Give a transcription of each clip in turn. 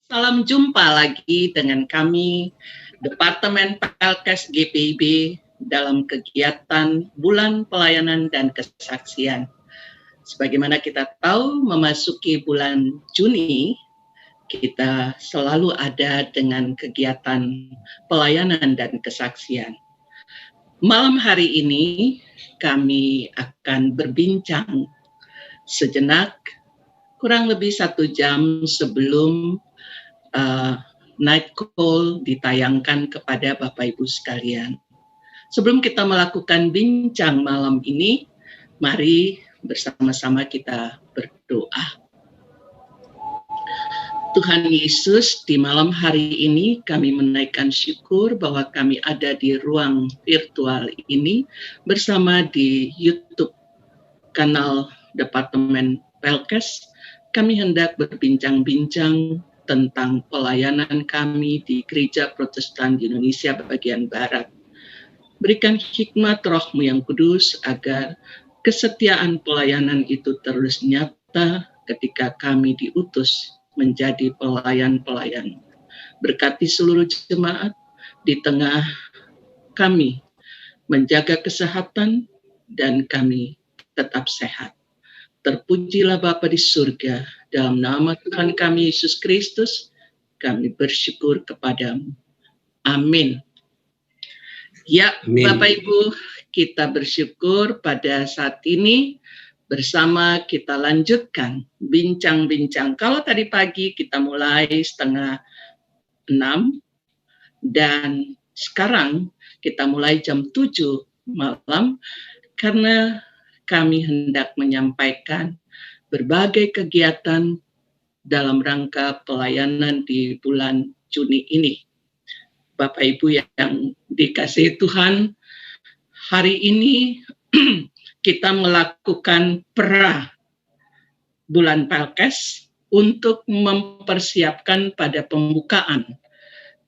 Salam jumpa lagi dengan kami, Departemen Pelkes GPIB dalam kegiatan Bulan Pelayanan dan Kesaksian. Sebagaimana kita tahu, memasuki bulan Juni, kita selalu ada dengan kegiatan pelayanan dan kesaksian. Malam hari ini, kami akan berbincang sejenak, kurang lebih 1 jam sebelum night call ditayangkan kepada Bapak Ibu sekalian. Sebelum kita melakukan bincang malam ini, mari bersama-sama kita berdoa. Tuhan Yesus, di malam hari ini kami menaikkan syukur bahwa kami ada di ruang virtual ini bersama di YouTube kanal Departemen Pelkes. Kami hendak berbincang-bincang tentang pelayanan kami di Gereja Protestan di Indonesia bagian Barat. Berikan hikmat Roh-Mu yang kudus agar kesetiaan pelayanan itu terus nyata ketika kami diutus menjadi pelayan-pelayan. Berkati seluruh jemaat di tengah kami menjaga kesehatan dan kami tetap sehat. Terpujilah Bapa di surga, dalam nama Tuhan kami Yesus Kristus, kami bersyukur kepadamu. Amin. Ya, Amin. Bapak Ibu, kita bersyukur pada saat ini bersama kita lanjutkan bincang-bincang. Kalau tadi pagi kita mulai 5:30 dan sekarang kita mulai jam 7 malam karena kami hendak menyampaikan berbagai kegiatan dalam rangka pelayanan di bulan Juni ini. Bapak Ibu yang dikasihi Tuhan, hari ini kita melakukan bulan Pelkes untuk mempersiapkan pada pembukaan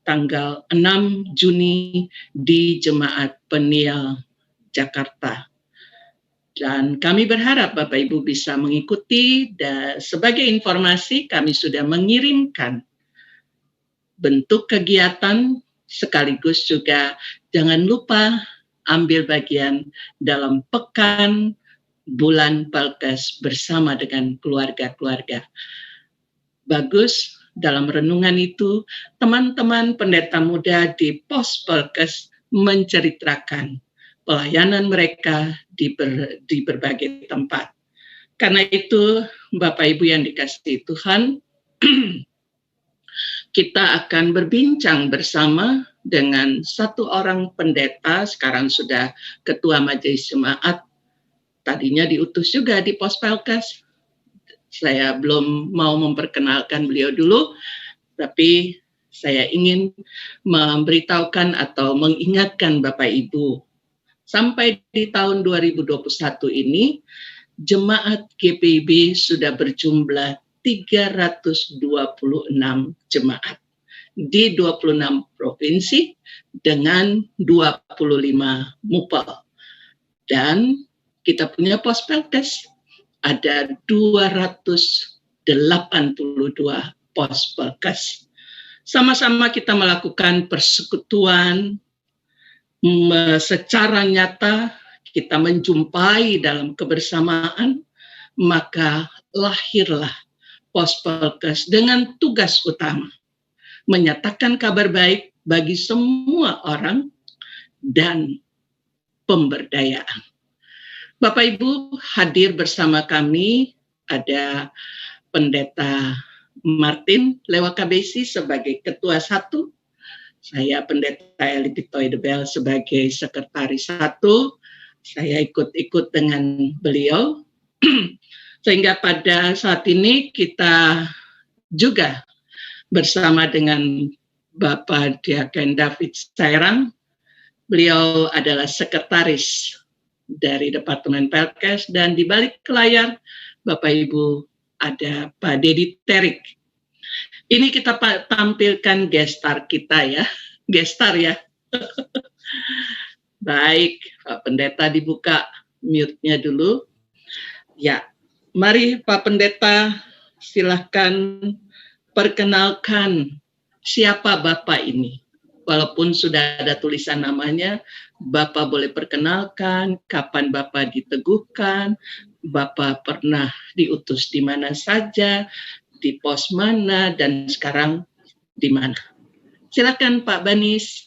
tanggal 6 Juni di Jemaat Peniel Jakarta. Dan kami berharap Bapak Ibu bisa mengikuti, dan sebagai informasi kami sudah mengirimkan bentuk kegiatan, sekaligus juga jangan lupa ambil bagian dalam pekan bulan Pelkes bersama dengan keluarga-keluarga. Bagus, dalam renungan itu teman-teman pendeta muda di pos Pelkes menceritakan pelayanan mereka di berbagai tempat. Karena itu, Bapak Ibu yang dikasihi Tuhan, kita akan berbincang bersama dengan satu orang pendeta, sekarang sudah Ketua Majelis Jemaat, tadinya diutus juga di pos Pelkes. Saya belum mau memperkenalkan beliau dulu, tapi saya ingin memberitahukan atau mengingatkan Bapak Ibu, sampai di tahun 2021 ini, jemaat GPIB sudah berjumlah 326 jemaat di 26 provinsi dengan 25 MUPEL. Dan kita punya pos Pelkes, ada 282 pos Pelkes. Sama-sama kita melakukan persekutuan, secara nyata kita menjumpai dalam kebersamaan, maka lahirlah pos Pelkes dengan tugas utama menyatakan kabar baik bagi semua orang dan pemberdayaan. Bapak Ibu, hadir bersama kami ada Pendeta Martin Lewakabesi sebagai Ketua 1, saya Pendeta Eli Pitoy-Debel sebagai Sekretaris 1, saya ikut-ikut dengan beliau, sehingga pada saat ini kita juga bersama dengan Bapak Diaken David Sairang. Beliau adalah Sekretaris dari Departemen Pelkes, dan di balik layar Bapak Ibu ada Pak Dedi Terik. Ini kita tampilkan gestar kita ya, gestar ya. Baik, Pak Pendeta dibuka mute-nya dulu. Ya, mari Pak Pendeta silahkan perkenalkan siapa Bapak ini. Walaupun sudah ada tulisan namanya, Bapak boleh perkenalkan kapan Bapak diteguhkan, Bapak pernah diutus di mana saja, di pos mana, dan sekarang di mana. Silakan Pak Banis.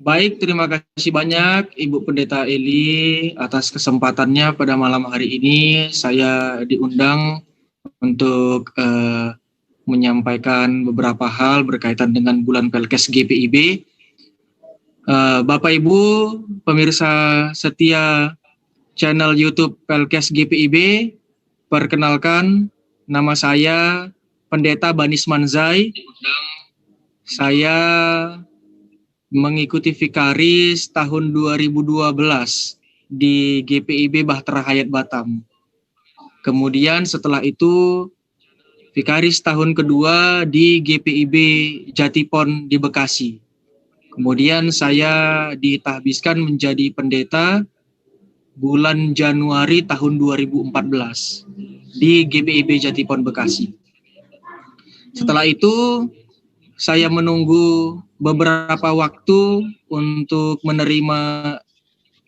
Baik, terima kasih banyak Ibu Pendeta Eli atas kesempatannya pada malam hari ini. Saya diundang untuk menyampaikan beberapa hal berkaitan dengan bulan Pelkes GPIB. Bapak Ibu pemirsa setia channel YouTube Pelkes GPIB, perkenalkan nama saya Pendeta Banis Manzai. Saya mengikuti Vikaris tahun 2012 di GPIB Bahtera Hayat Batam. Kemudian setelah itu Vikaris tahun kedua di GPIB Jatipon di Bekasi. Kemudian saya ditahbiskan menjadi pendeta bulan Januari tahun 2014 di GPIB Jatipon Bekasi. Setelah itu saya menunggu beberapa waktu untuk menerima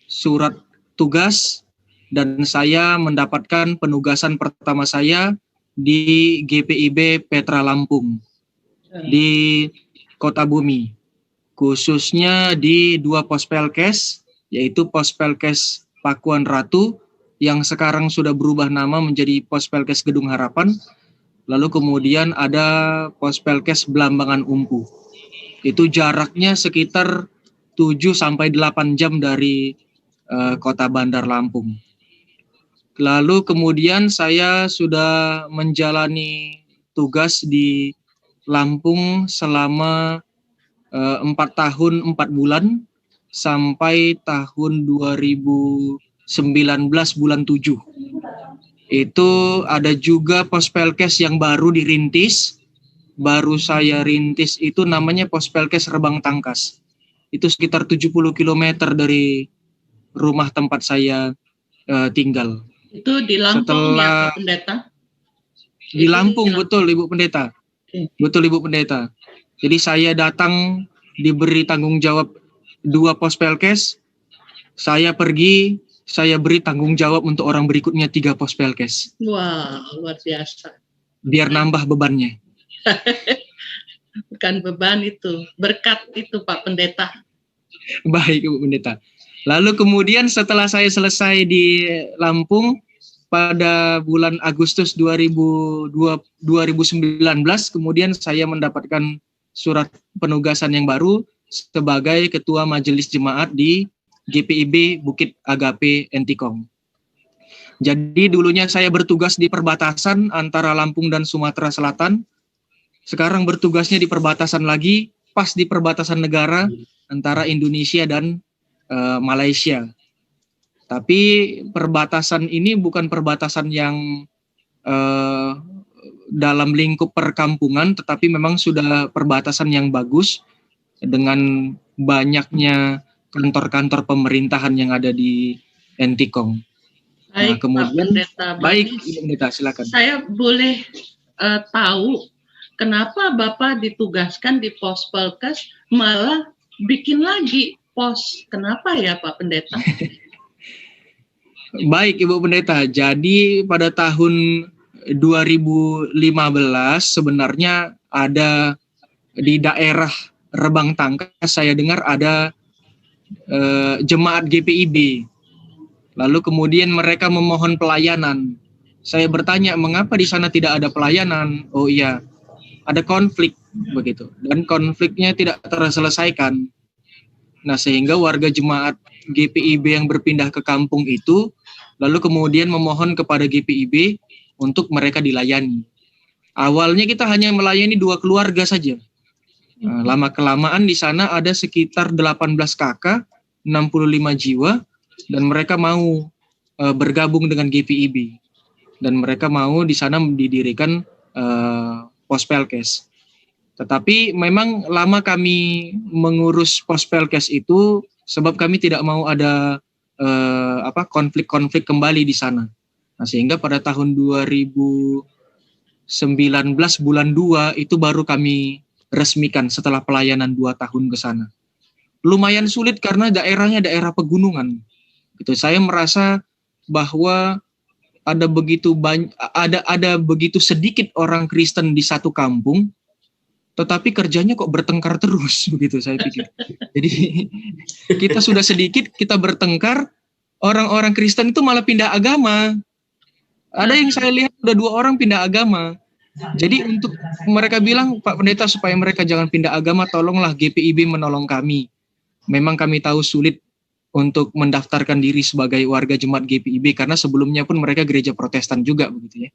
surat tugas dan saya mendapatkan penugasan pertama saya di GPIB Petra Lampung di Kota Bumi, khususnya di 2 pos Pelkes, yaitu pos Pelkes Pakuan Ratu yang sekarang sudah berubah nama menjadi pos Pelkes Gedung Harapan. Lalu kemudian ada pos Pelkes Belambangan Umpu. Itu jaraknya sekitar 7-8 jam dari kota Bandar Lampung. Lalu kemudian saya sudah menjalani tugas di Lampung selama 4 tahun 4 bulan sampai tahun 2019 bulan 7. Itu ada juga pos Pelkes yang baru dirintis, baru saya rintis itu namanya pos Pelkes Rebang Tangkas. Itu sekitar 70 km dari rumah tempat saya tinggal. Itu di Lampung ya Pak Pendeta? Di Lampung, betul Ibu Pendeta. Betul Ibu Pendeta. Jadi saya datang diberi tanggung jawab 2 pos Pelkes, saya pergi, saya beri tanggung jawab untuk orang berikutnya 3 pos Pelkes. Wah, luar biasa. Biar nambah bebannya. Bukan beban itu, berkat itu Pak Pendeta. Baik Ibu Pendeta. Lalu kemudian setelah saya selesai di Lampung pada bulan Agustus 2019, kemudian saya mendapatkan surat penugasan yang baru sebagai Ketua Majelis Jemaat di GPIB Bukit Agape Entikong. Jadi dulunya saya bertugas di perbatasan antara Lampung dan Sumatera Selatan. Sekarang bertugasnya di perbatasan lagi, pas di perbatasan negara antara Indonesia dan Malaysia. Tapi perbatasan ini bukan perbatasan yang dalam lingkup perkampungan, tetapi memang sudah perbatasan yang bagus dengan banyaknya kantor-kantor pemerintahan yang ada di Entikong. Baik, kemudian, Pak Pendeta, baik, Ibu Pendeta, silakan. Saya boleh tahu kenapa Bapak ditugaskan di pos Pelkes malah bikin lagi pos? Kenapa ya Pak Pendeta? Baik Ibu Pendeta, jadi pada tahun 2015 sebenarnya ada di daerah Rebang Tangkas, saya dengar ada jemaat GPIB. Lalu kemudian mereka memohon pelayanan. Saya bertanya, mengapa di sana tidak ada pelayanan? Oh iya, ada konflik begitu. Dan konfliknya tidak terselesaikan. Nah, sehingga warga jemaat GPIB yang berpindah ke kampung itu lalu kemudian memohon kepada GPIB untuk mereka dilayani. Awalnya kita hanya melayani 2 keluarga saja. Nah, lama-kelamaan di sana ada sekitar 18 kakak, 65 jiwa, dan mereka mau bergabung dengan GPIB. Dan mereka mau di sana didirikan pos Pelkes. Tetapi memang lama kami mengurus pos Pelkes itu sebab kami tidak mau ada konflik-konflik kembali di sana. Nah, sehingga pada tahun 2019 19 bulan 2 itu baru kami resmikan setelah pelayanan 2 tahun ke sana. Lumayan sulit karena daerahnya daerah pegunungan. Gitu. Saya merasa bahwa ada begitu sedikit orang Kristen di satu kampung, tetapi kerjanya kok bertengkar terus, begitu saya pikir. Jadi kita sudah sedikit, kita bertengkar, orang-orang Kristen itu malah pindah agama. Ada yang saya lihat udah 2 orang pindah agama. Jadi untuk mereka bilang, Pak Pendeta, supaya mereka jangan pindah agama, tolonglah GPIB menolong kami. Memang kami tahu sulit untuk mendaftarkan diri sebagai warga jemaat GPIB karena sebelumnya pun mereka gereja Protestan juga, begitu ya.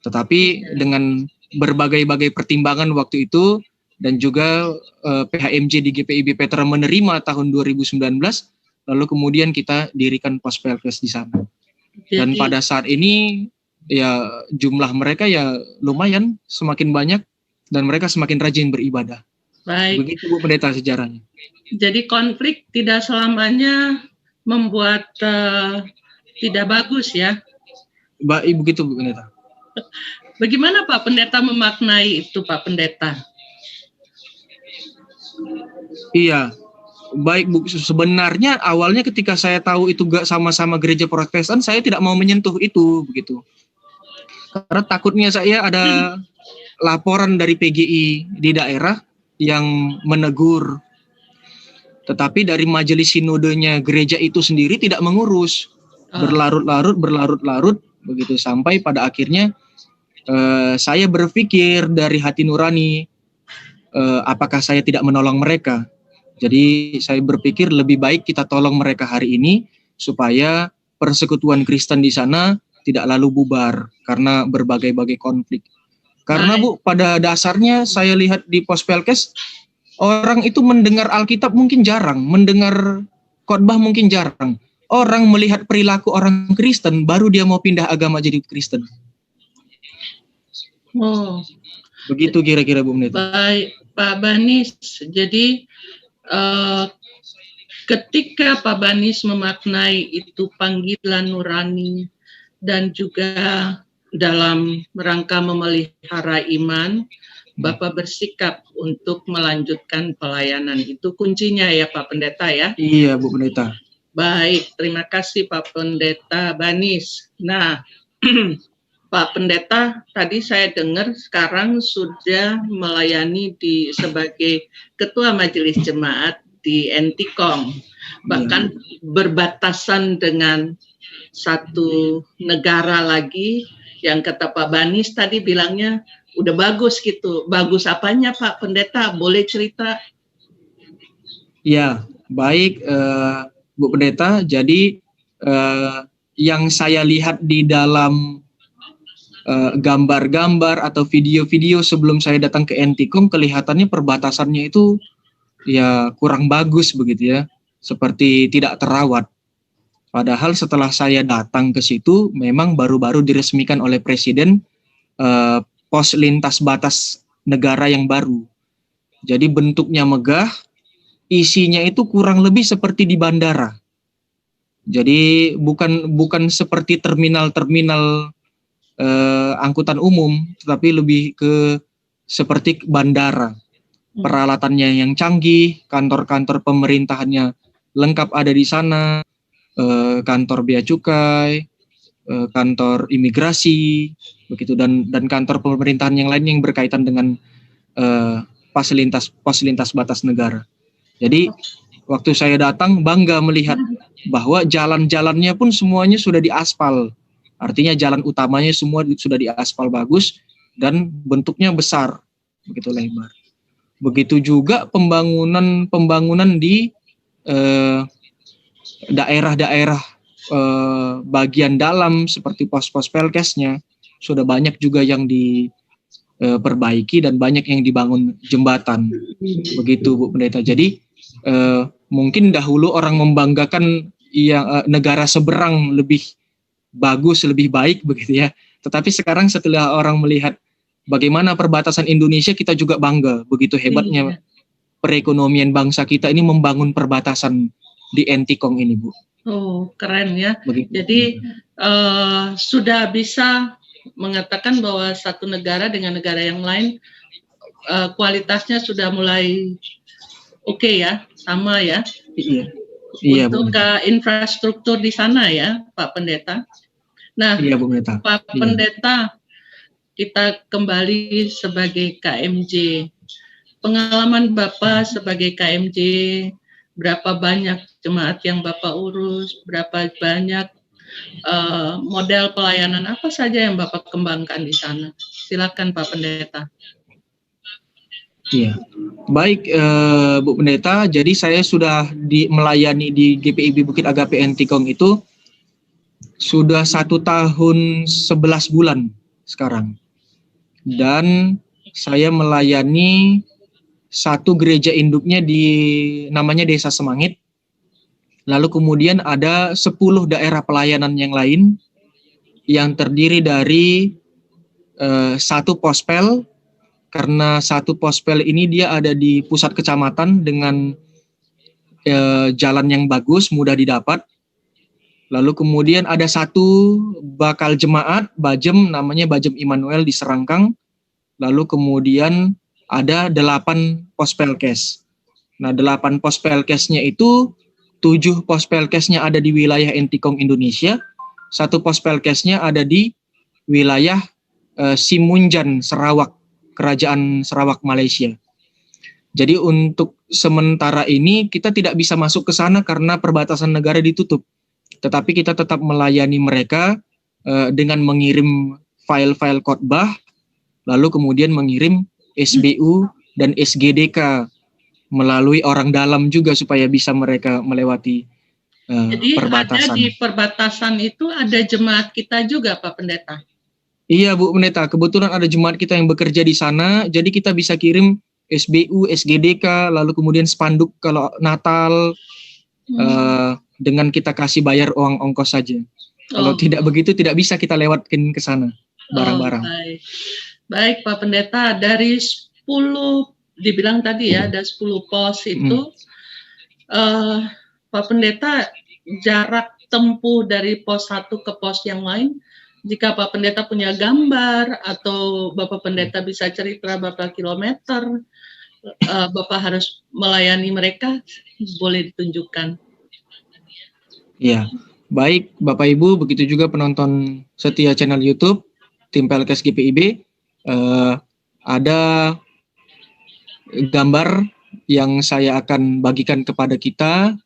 Tetapi dengan berbagai-bagai pertimbangan waktu itu dan juga PHMJ di GPIB Petra menerima tahun 2019, lalu kemudian kita dirikan pos Pelkes di sana. Dan pada saat ini ya jumlah mereka ya lumayan semakin banyak dan mereka semakin rajin beribadah. Baik. Begitu Bu Pendeta sejarahnya. Jadi konflik tidak selamanya membuat tidak bagus ya. Baik, begitu Bu Pendeta. Bagaimana Pak Pendeta memaknai itu, Pak Pendeta? Iya, baik Bu. Sebenarnya awalnya ketika saya tahu itu gak sama-sama gereja Protestan, saya tidak mau menyentuh itu, begitu. Karena takutnya saya ada laporan dari PGI di daerah yang menegur. Tetapi dari majelis sinodenya gereja itu sendiri tidak mengurus. Berlarut-larut, begitu. Sampai pada akhirnya saya berpikir dari hati nurani, apakah saya tidak menolong mereka. Jadi saya berpikir lebih baik kita tolong mereka hari ini supaya persekutuan Kristen di sana tidak lalu bubar karena berbagai-bagai konflik. Karena Bu, pada dasarnya saya lihat di pos Pelkes, orang itu mendengar Alkitab mungkin jarang, mendengar khotbah mungkin jarang. Orang melihat perilaku orang Kristen, baru dia mau pindah agama jadi Kristen. Oh, begitu kira-kira Bu Pendeta. Baik, Pak Banis. Jadi ketika Pak Banis memaknai itu panggilan nurani dan juga dalam rangka memelihara iman, Bapak bersikap untuk melanjutkan pelayanan. Itu kuncinya ya Pak Pendeta ya? Iya Bu Pendeta. Baik, terima kasih Pak Pendeta Banis. Nah, Pak Pendeta, tadi saya dengar sekarang sudah melayani sebagai Ketua Majelis Jemaat di Entikong, bahkan berbatasan dengan satu negara lagi yang kata Pak Banis tadi bilangnya udah bagus gitu. Bagus apanya Pak Pendeta? Boleh cerita? Ya, baik Bu Pendeta. Jadi yang saya lihat di dalam gambar-gambar atau video-video sebelum saya datang ke Entikong, kelihatannya perbatasannya itu ya kurang bagus begitu ya, seperti tidak terawat. Padahal setelah saya datang ke situ, memang baru-baru diresmikan oleh Presiden pos lintas batas negara yang baru. Jadi bentuknya megah, isinya itu kurang lebih seperti di bandara. Jadi bukan seperti terminal-terminal angkutan umum, tetapi lebih ke seperti bandara. Peralatannya yang canggih, kantor-kantor pemerintahannya lengkap ada di sana, kantor bea cukai, kantor imigrasi, begitu dan kantor pemerintahan yang lain yang berkaitan dengan pos lintas batas negara. Jadi waktu saya datang bangga melihat bahwa jalan-jalannya pun semuanya sudah diaspal. Artinya jalan utamanya semua sudah diaspal bagus dan bentuknya besar, begitu lebar. Begitu juga pembangunan di daerah-daerah bagian dalam seperti pos-pos Pelkesnya sudah banyak juga yang diperbaiki dan banyak yang dibangun jembatan. Begitu Bu Pendeta. Jadi mungkin dahulu orang membanggakan negara seberang lebih bagus, lebih baik begitu ya. Tetapi sekarang setelah orang melihat bagaimana perbatasan Indonesia, kita juga bangga. Begitu hebatnya perekonomian bangsa kita ini membangun perbatasan di Entikong ini, Bu. Oh, keren ya. Begitu. Jadi sudah bisa mengatakan bahwa satu negara dengan negara yang lain kualitasnya sudah mulai oke ya, sama ya. Iya. Iya, Bu. Untuk infrastruktur di sana ya, Pak Pendeta. Nah, iya, Bu Pendeta. Pak Pendeta, kita kembali sebagai KMJ. Pengalaman Bapak sebagai KMJ, berapa banyak jemaat yang Bapak urus, berapa banyak model pelayanan apa saja yang Bapak kembangkan di sana. Silakan Pak Pendeta. Iya, baik Bu Pendeta. Jadi saya sudah melayani di GPIB Bukit Agape Entikong itu sudah 1 tahun 11 bulan sekarang. Dan saya melayani satu gereja induknya namanya Desa Semangit. Lalu kemudian ada 10 daerah pelayanan yang lain yang terdiri dari satu pospel. Karena satu pospel ini dia ada di pusat kecamatan dengan jalan yang bagus, mudah didapat. Lalu kemudian ada satu bakal jemaat, Bajem, namanya Bajem Immanuel di Serangkang. Lalu kemudian ada 8 pospelkes. Nah, 8 pospelkesnya itu 7 pospelkesnya ada di wilayah Entikong Indonesia, 1 pospelkesnya ada di wilayah Simunjan, Sarawak, Kerajaan Sarawak, Malaysia. Jadi untuk sementara ini kita tidak bisa masuk ke sana karena perbatasan negara ditutup. Tetapi kita tetap melayani mereka dengan mengirim file-file khotbah, lalu kemudian mengirim SBU dan SGDK melalui orang dalam juga supaya bisa mereka melewati perbatasan. Jadi ada di perbatasan itu ada jemaat kita juga, Pak Pendeta? Iya, Bu Pendeta, kebetulan ada jemaat kita yang bekerja di sana, jadi kita bisa kirim SBU, SGDK, lalu kemudian spanduk kalau Natal, dengan kita kasih bayar uang ongkos saja. Kalau tidak begitu, tidak bisa kita lewatkan ke sana barang-barang. Baik, Pak Pendeta, dari 10, dibilang tadi ya, ada 10 pos itu, Pak Pendeta, jarak tempuh dari pos satu ke pos yang lain, jika Pak Pendeta punya gambar atau Bapak Pendeta bisa cerita berapa kilometer Bapak harus melayani mereka, boleh ditunjukkan. Ya, baik Bapak Ibu, begitu juga penonton setia channel YouTube Tim Pelkes GPIB, ada gambar yang saya akan bagikan kepada kita.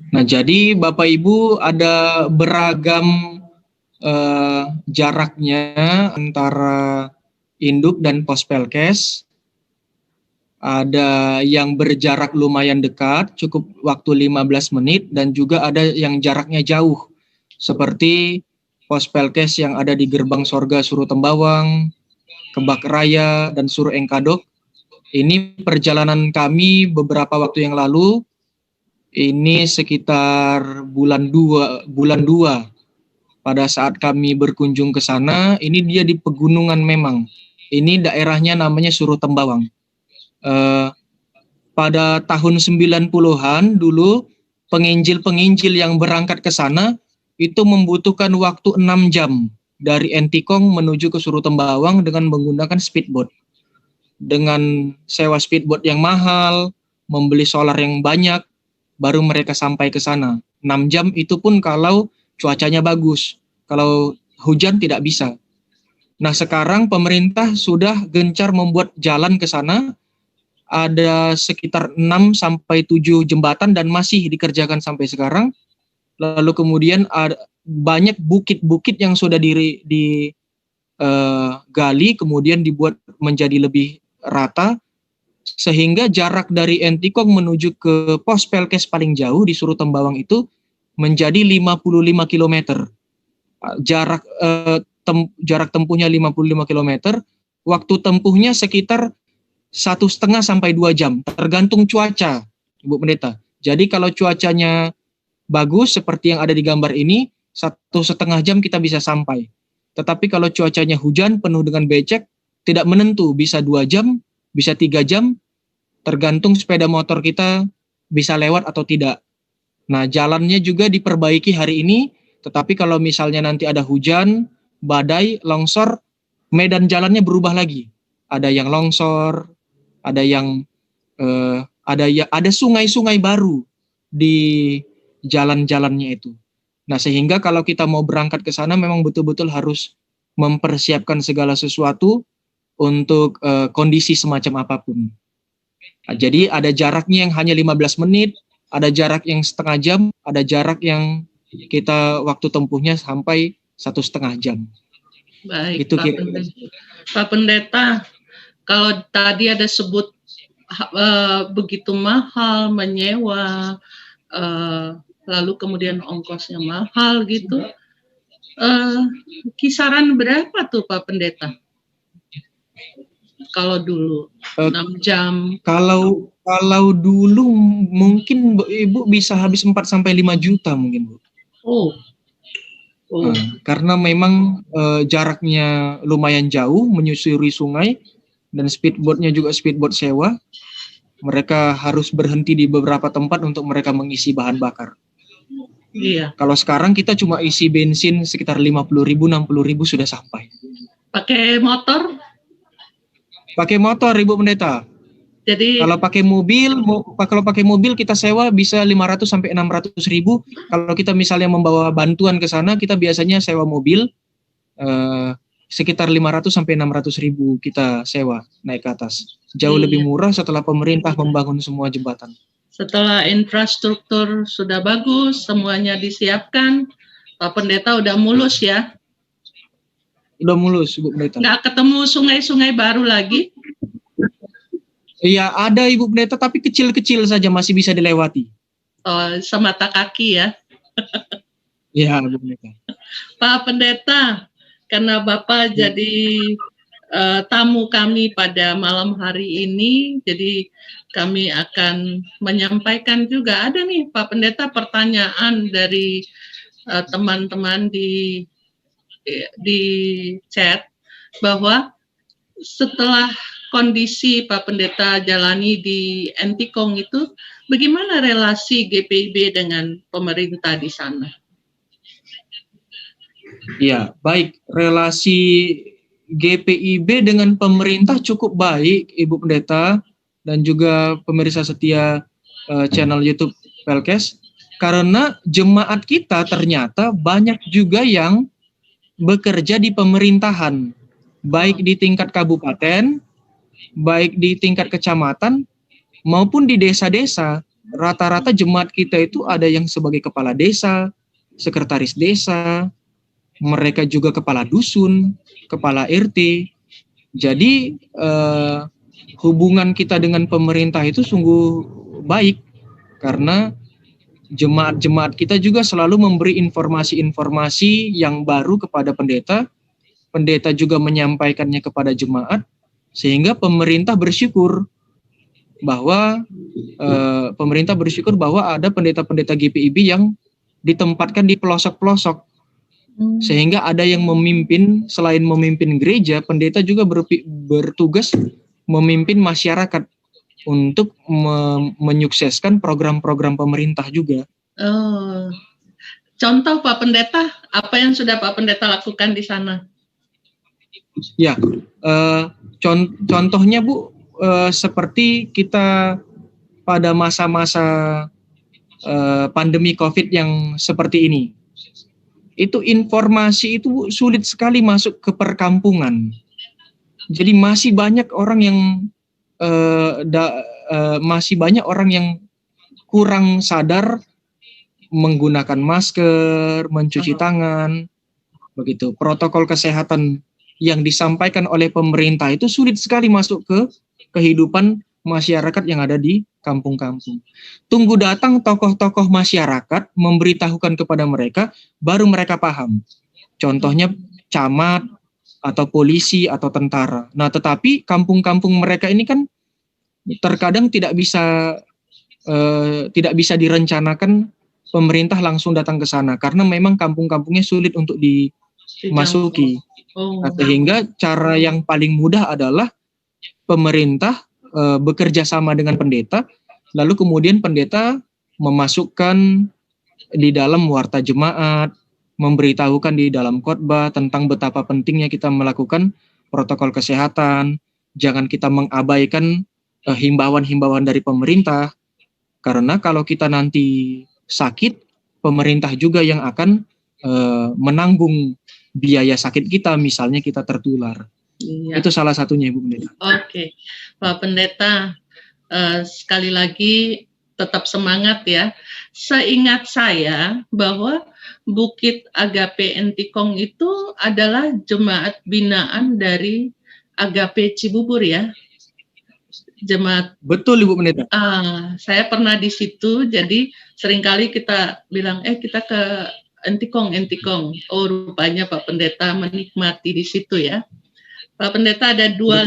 Nah, jadi Bapak Ibu ada beragam jaraknya antara induk dan pospelkes. Ada yang berjarak lumayan dekat, cukup waktu 15 menit, dan juga ada yang jaraknya jauh, seperti pospelkes yang ada di Gerbang Sorga Suruh Tembawang, Kebak Raya, dan Suruh Engkadok. Ini perjalanan kami beberapa waktu yang lalu. Ini sekitar bulan 2 pada saat kami berkunjung ke sana. Ini dia di pegunungan memang. Ini daerahnya namanya Suruh Tembawang. Pada tahun 90-an dulu penginjil-penginjil yang berangkat ke sana itu membutuhkan waktu 6 jam dari Entikong menuju ke Suruh Tembawang dengan menggunakan speedboat. Dengan sewa speedboat yang mahal, membeli solar yang banyak, baru mereka sampai ke sana. 6 jam itu pun kalau cuacanya bagus. Kalau hujan tidak bisa. Nah, sekarang pemerintah sudah gencar membuat jalan ke sana. Ada sekitar 6 sampai 7 jembatan dan masih dikerjakan sampai sekarang. Lalu kemudian ada banyak bukit-bukit yang sudah digali, kemudian dibuat menjadi lebih rata. Sehingga jarak dari Entikong menuju ke pos Pelkes paling jauh di Suruh Tembawang itu menjadi 55 km. Jarak tempuhnya 55 km, waktu tempuhnya sekitar 1,5 sampai 2 jam, tergantung cuaca, Ibu Pendeta. Jadi kalau cuacanya bagus seperti yang ada di gambar ini, 1,5 jam kita bisa sampai. Tetapi kalau cuacanya hujan penuh dengan becek, tidak menentu, bisa 2 jam, bisa 3 jam, tergantung sepeda motor kita bisa lewat atau tidak. Nah, jalannya juga diperbaiki hari ini, tetapi kalau misalnya nanti ada hujan, badai, longsor, medan jalannya berubah lagi. Ada yang longsor, ada yang ada sungai-sungai baru di jalan-jalannya itu. Nah, sehingga kalau kita mau berangkat ke sana memang betul-betul harus mempersiapkan segala sesuatu untuk kondisi semacam apapun. Nah, jadi ada jaraknya yang hanya 15 menit, ada jarak yang setengah jam, ada jarak yang kita waktu tempuhnya sampai 1,5 jam. Baik, Itu Pak Pendeta, kalau tadi ada sebut begitu mahal menyewa, lalu kemudian ongkosnya mahal gitu, kisaran berapa tuh Pak Pendeta? Kalau dulu 6 jam. Kalau dulu mungkin Ibu bisa habis 4 sampai 5 juta mungkin, Bu. Karena memang jaraknya lumayan jauh, menyusuri sungai, dan speedboatnya juga speedboat sewa. Mereka harus berhenti di beberapa tempat untuk mereka mengisi bahan bakar. Iya. Kalau sekarang kita cuma isi bensin sekitar 50.000, 60.000 sudah sampai. Pakai motor? Pakai motor, Ibu Pendeta. Jadi kalau pakai mobil kita sewa bisa 500 sampai 600.000. Kalau kita misalnya membawa bantuan ke sana, kita biasanya sewa mobil sekitar 500 sampai 600.000 kita sewa naik ke atas. Jauh lebih murah setelah pemerintah membangun semua jembatan. Setelah infrastruktur sudah bagus, semuanya disiapkan, Pak Pendeta udah mulus ya? Udah mulus, Ibu Pendeta. Nggak ketemu sungai-sungai baru lagi? Iya, ada Ibu Pendeta, tapi kecil-kecil saja masih bisa dilewati. Semata kaki ya? Iya, Ibu Pendeta. Pak Pendeta, karena Bapak jadi tamu kami pada malam hari ini, jadi kami akan menyampaikan juga, ada nih Pak Pendeta pertanyaan dari teman-teman di chat, bahwa setelah kondisi Pak Pendeta jalani di Entikong itu, bagaimana relasi GPIB dengan pemerintah di sana? Ya, baik. Relasi GPIB dengan pemerintah cukup baik, Ibu Pendeta, dan juga pemirsa setia channel YouTube Pelkes, karena jemaat kita ternyata banyak juga yang bekerja di pemerintahan, baik di tingkat kabupaten, baik di tingkat kecamatan, maupun di desa-desa. Rata-rata jemaat kita itu ada yang sebagai kepala desa, sekretaris desa, mereka juga kepala dusun, kepala RT. Jadi hubungan kita dengan pemerintah itu sungguh baik, karena jemaat-jemaat kita juga selalu memberi informasi-informasi yang baru kepada pendeta. Pendeta juga menyampaikannya kepada jemaat, sehingga pemerintah bersyukur bahwa ada pendeta-pendeta GPIB yang ditempatkan di pelosok-pelosok. Sehingga ada yang memimpin, selain memimpin gereja, pendeta juga bertugas memimpin masyarakat untuk menyukseskan program-program pemerintah juga. Contoh Pak Pendeta, apa yang sudah Pak Pendeta lakukan di sana? Ya, contohnya Bu, seperti kita pada masa-masa pandemi COVID yang seperti ini. Itu informasi itu sulit sekali masuk ke perkampungan. Jadi masih banyak orang yang kurang sadar menggunakan masker, mencuci tangan, begitu. Protokol kesehatan yang disampaikan oleh pemerintah itu sulit sekali masuk ke kehidupan masyarakat yang ada di kampung-kampung. Tunggu datang tokoh-tokoh masyarakat memberitahukan kepada mereka, baru mereka paham. Contohnya camat atau polisi atau tentara. Nah, tetapi kampung-kampung mereka ini kan terkadang tidak bisa direncanakan pemerintah langsung datang ke sana karena memang kampung-kampungnya sulit untuk dimasuki. Sehingga cara yang paling mudah adalah pemerintah bekerja sama dengan pendeta, lalu kemudian pendeta memasukkan di dalam warta jemaat, memberitahukan di dalam khotbah tentang betapa pentingnya kita melakukan protokol kesehatan, jangan kita mengabaikan himbauan-himbauan dari pemerintah, karena kalau kita nanti sakit, pemerintah juga yang akan menanggung biaya sakit kita, misalnya kita tertular. Iya. Itu salah satunya, Ibu Pendeta. Oke, Pak Pendeta, sekali lagi tetap semangat ya. Seingat saya bahwa Bukit Agape Entikong itu adalah jemaat binaan dari Agape Cibubur ya. Jemaat. Betul, Ibu Pendeta. Saya pernah di situ, jadi seringkali kita bilang, kita ke Entikong. Oh, rupanya Pak Pendeta menikmati di situ ya. Pak Pendeta, ada dua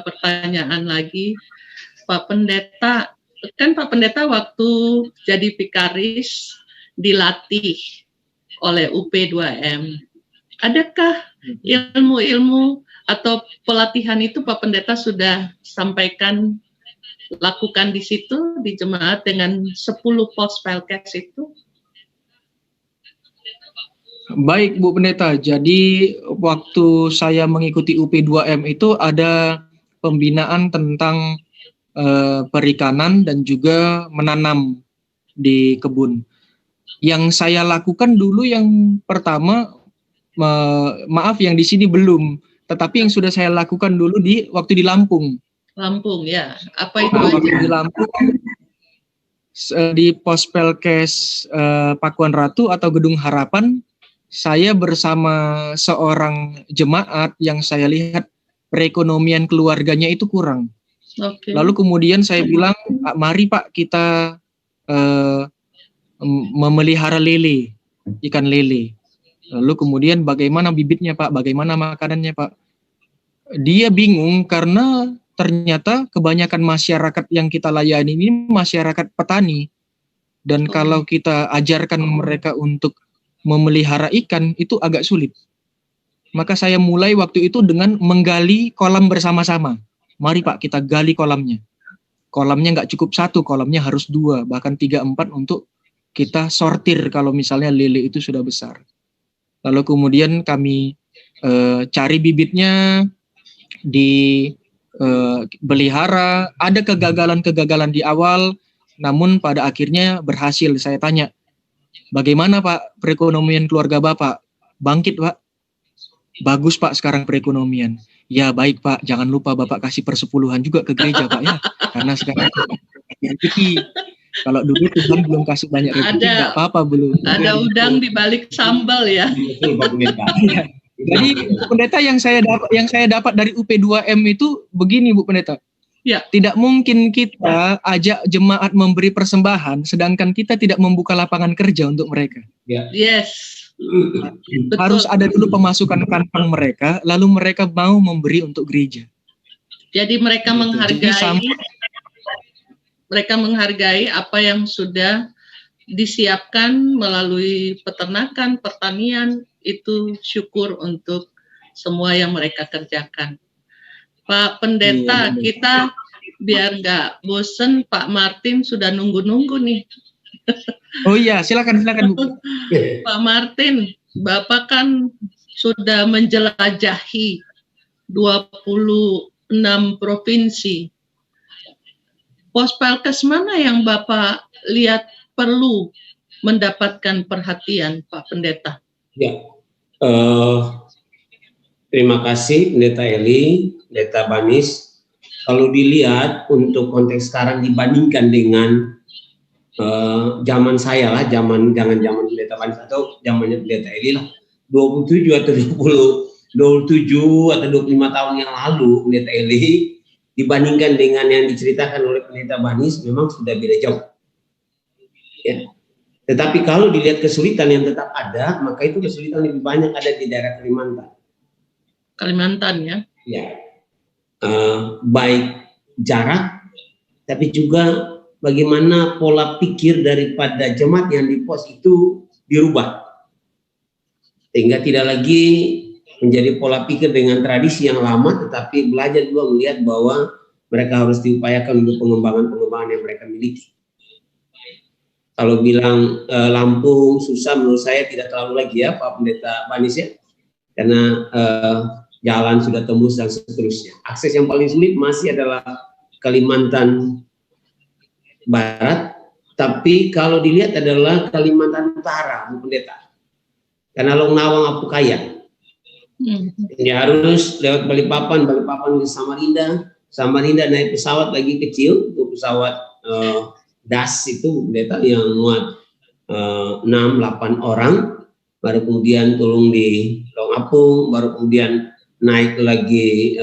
pertanyaan lagi. Pak Pendeta, kan Pak Pendeta waktu jadi vikaris dilatih oleh UP2M. Adakah ilmu-ilmu atau pelatihan itu Pak Pendeta sudah sampaikan, lakukan di situ, di jemaat dengan 10 Pospelkes itu? Baik, Bu Pendeta. Jadi waktu saya mengikuti UP2M itu ada pembinaan tentang perikanan dan juga menanam di kebun. Yang saya lakukan dulu yang pertama, maaf yang di sini belum, tetapi yang sudah saya lakukan dulu waktu di Lampung. Lampung ya, apa itu? Waktu di Lampung, di Pospelkes Pakuan Ratu atau Gedung Harapan, saya bersama seorang jemaat yang saya lihat perekonomian keluarganya itu kurang. Lalu kemudian saya bilang, mari Pak kita memelihara lele, ikan lele. Lalu kemudian bagaimana bibitnya Pak, bagaimana makanannya Pak. Dia bingung karena ternyata kebanyakan masyarakat yang kita layani ini masyarakat petani. Dan kalau kita ajarkan mereka untuk memelihara ikan itu agak sulit. Maka saya mulai waktu itu dengan menggali kolam bersama-sama. Mari Pak kita gali kolamnya. Kolamnya nggak cukup 1, kolamnya harus 2, bahkan 3, 4 untuk kita sortir kalau misalnya lele itu sudah besar. Lalu kemudian kami cari bibitnya, dipelihara. Ada kegagalan-kegagalan di awal, namun pada akhirnya berhasil. Saya tanya, bagaimana Pak perekonomian keluarga Bapak? Bangkit Pak. Bagus Pak sekarang perekonomian. Ya baik Pak, jangan lupa Bapak kasih persepuluhan juga ke gereja Pak ya. Karena sekarang rezeki. Kalau dulu Tuhan belum kasih banyak rezeki, nggak apa-apa belum. Ada udang di balik sambal ya. Jadi Bu Pendeta yang saya dapat dari UP2M itu begini Bu Pendeta. Ya. Tidak mungkin kita ajak jemaat memberi persembahan, sedangkan kita tidak membuka lapangan kerja untuk mereka. Ya. Yes. Harus ada dulu pemasukan kantong mereka, lalu mereka mau memberi untuk gereja. Jadi mereka menghargai apa yang sudah disiapkan melalui peternakan, pertanian, itu syukur untuk semua yang mereka kerjakan. Pak Pendeta, kita biar nggak bosen, Pak Martin sudah nunggu-nunggu nih. Oh iya, silakan Bu. Pak Martin, Bapak kan sudah menjelajahi 26 provinsi. Pospelkes mana yang Bapak lihat perlu mendapatkan perhatian, Pak Pendeta? Ya, terima kasih Pendeta Eli, Pendeta Banis. Kalau dilihat untuk konteks sekarang dibandingkan dengan zaman saya lah, jangan zaman Pendeta Banis atau zamannya Pendeta Eli lah, 27 atau 25 tahun yang lalu Pendeta Eli dibandingkan dengan yang diceritakan oleh Pendeta Banis memang sudah beda jauh. Ya. Tetapi kalau dilihat kesulitan yang tetap ada, maka itu kesulitan lebih banyak ada di daerah Kalimantan. Kalimantan ya? Ya. Baik jarak, tapi juga bagaimana pola pikir daripada jemaat yang di pos itu dirubah. Sehingga tidak lagi menjadi pola pikir dengan tradisi yang lama, tetapi belajar juga melihat bahwa mereka harus diupayakan untuk pengembangan-pengembangan yang mereka miliki. Kalau bilang Lampung susah, menurut saya tidak terlalu lagi ya Pak Pendeta Banis ya, karena jalan sudah tembus dan seterusnya. Akses yang paling sulit masih adalah Kalimantan Barat, tapi kalau dilihat adalah Kalimantan Utara, Bu Pendeta. Karena Long Nawang Apukaya. Ya harus lewat Balikpapan ke Samarinda naik pesawat lagi kecil, untuk pesawat DAS itu Bu Pendeta yang muat 6-8 orang, baru kemudian turun di Long Apung, baru kemudian naik lagi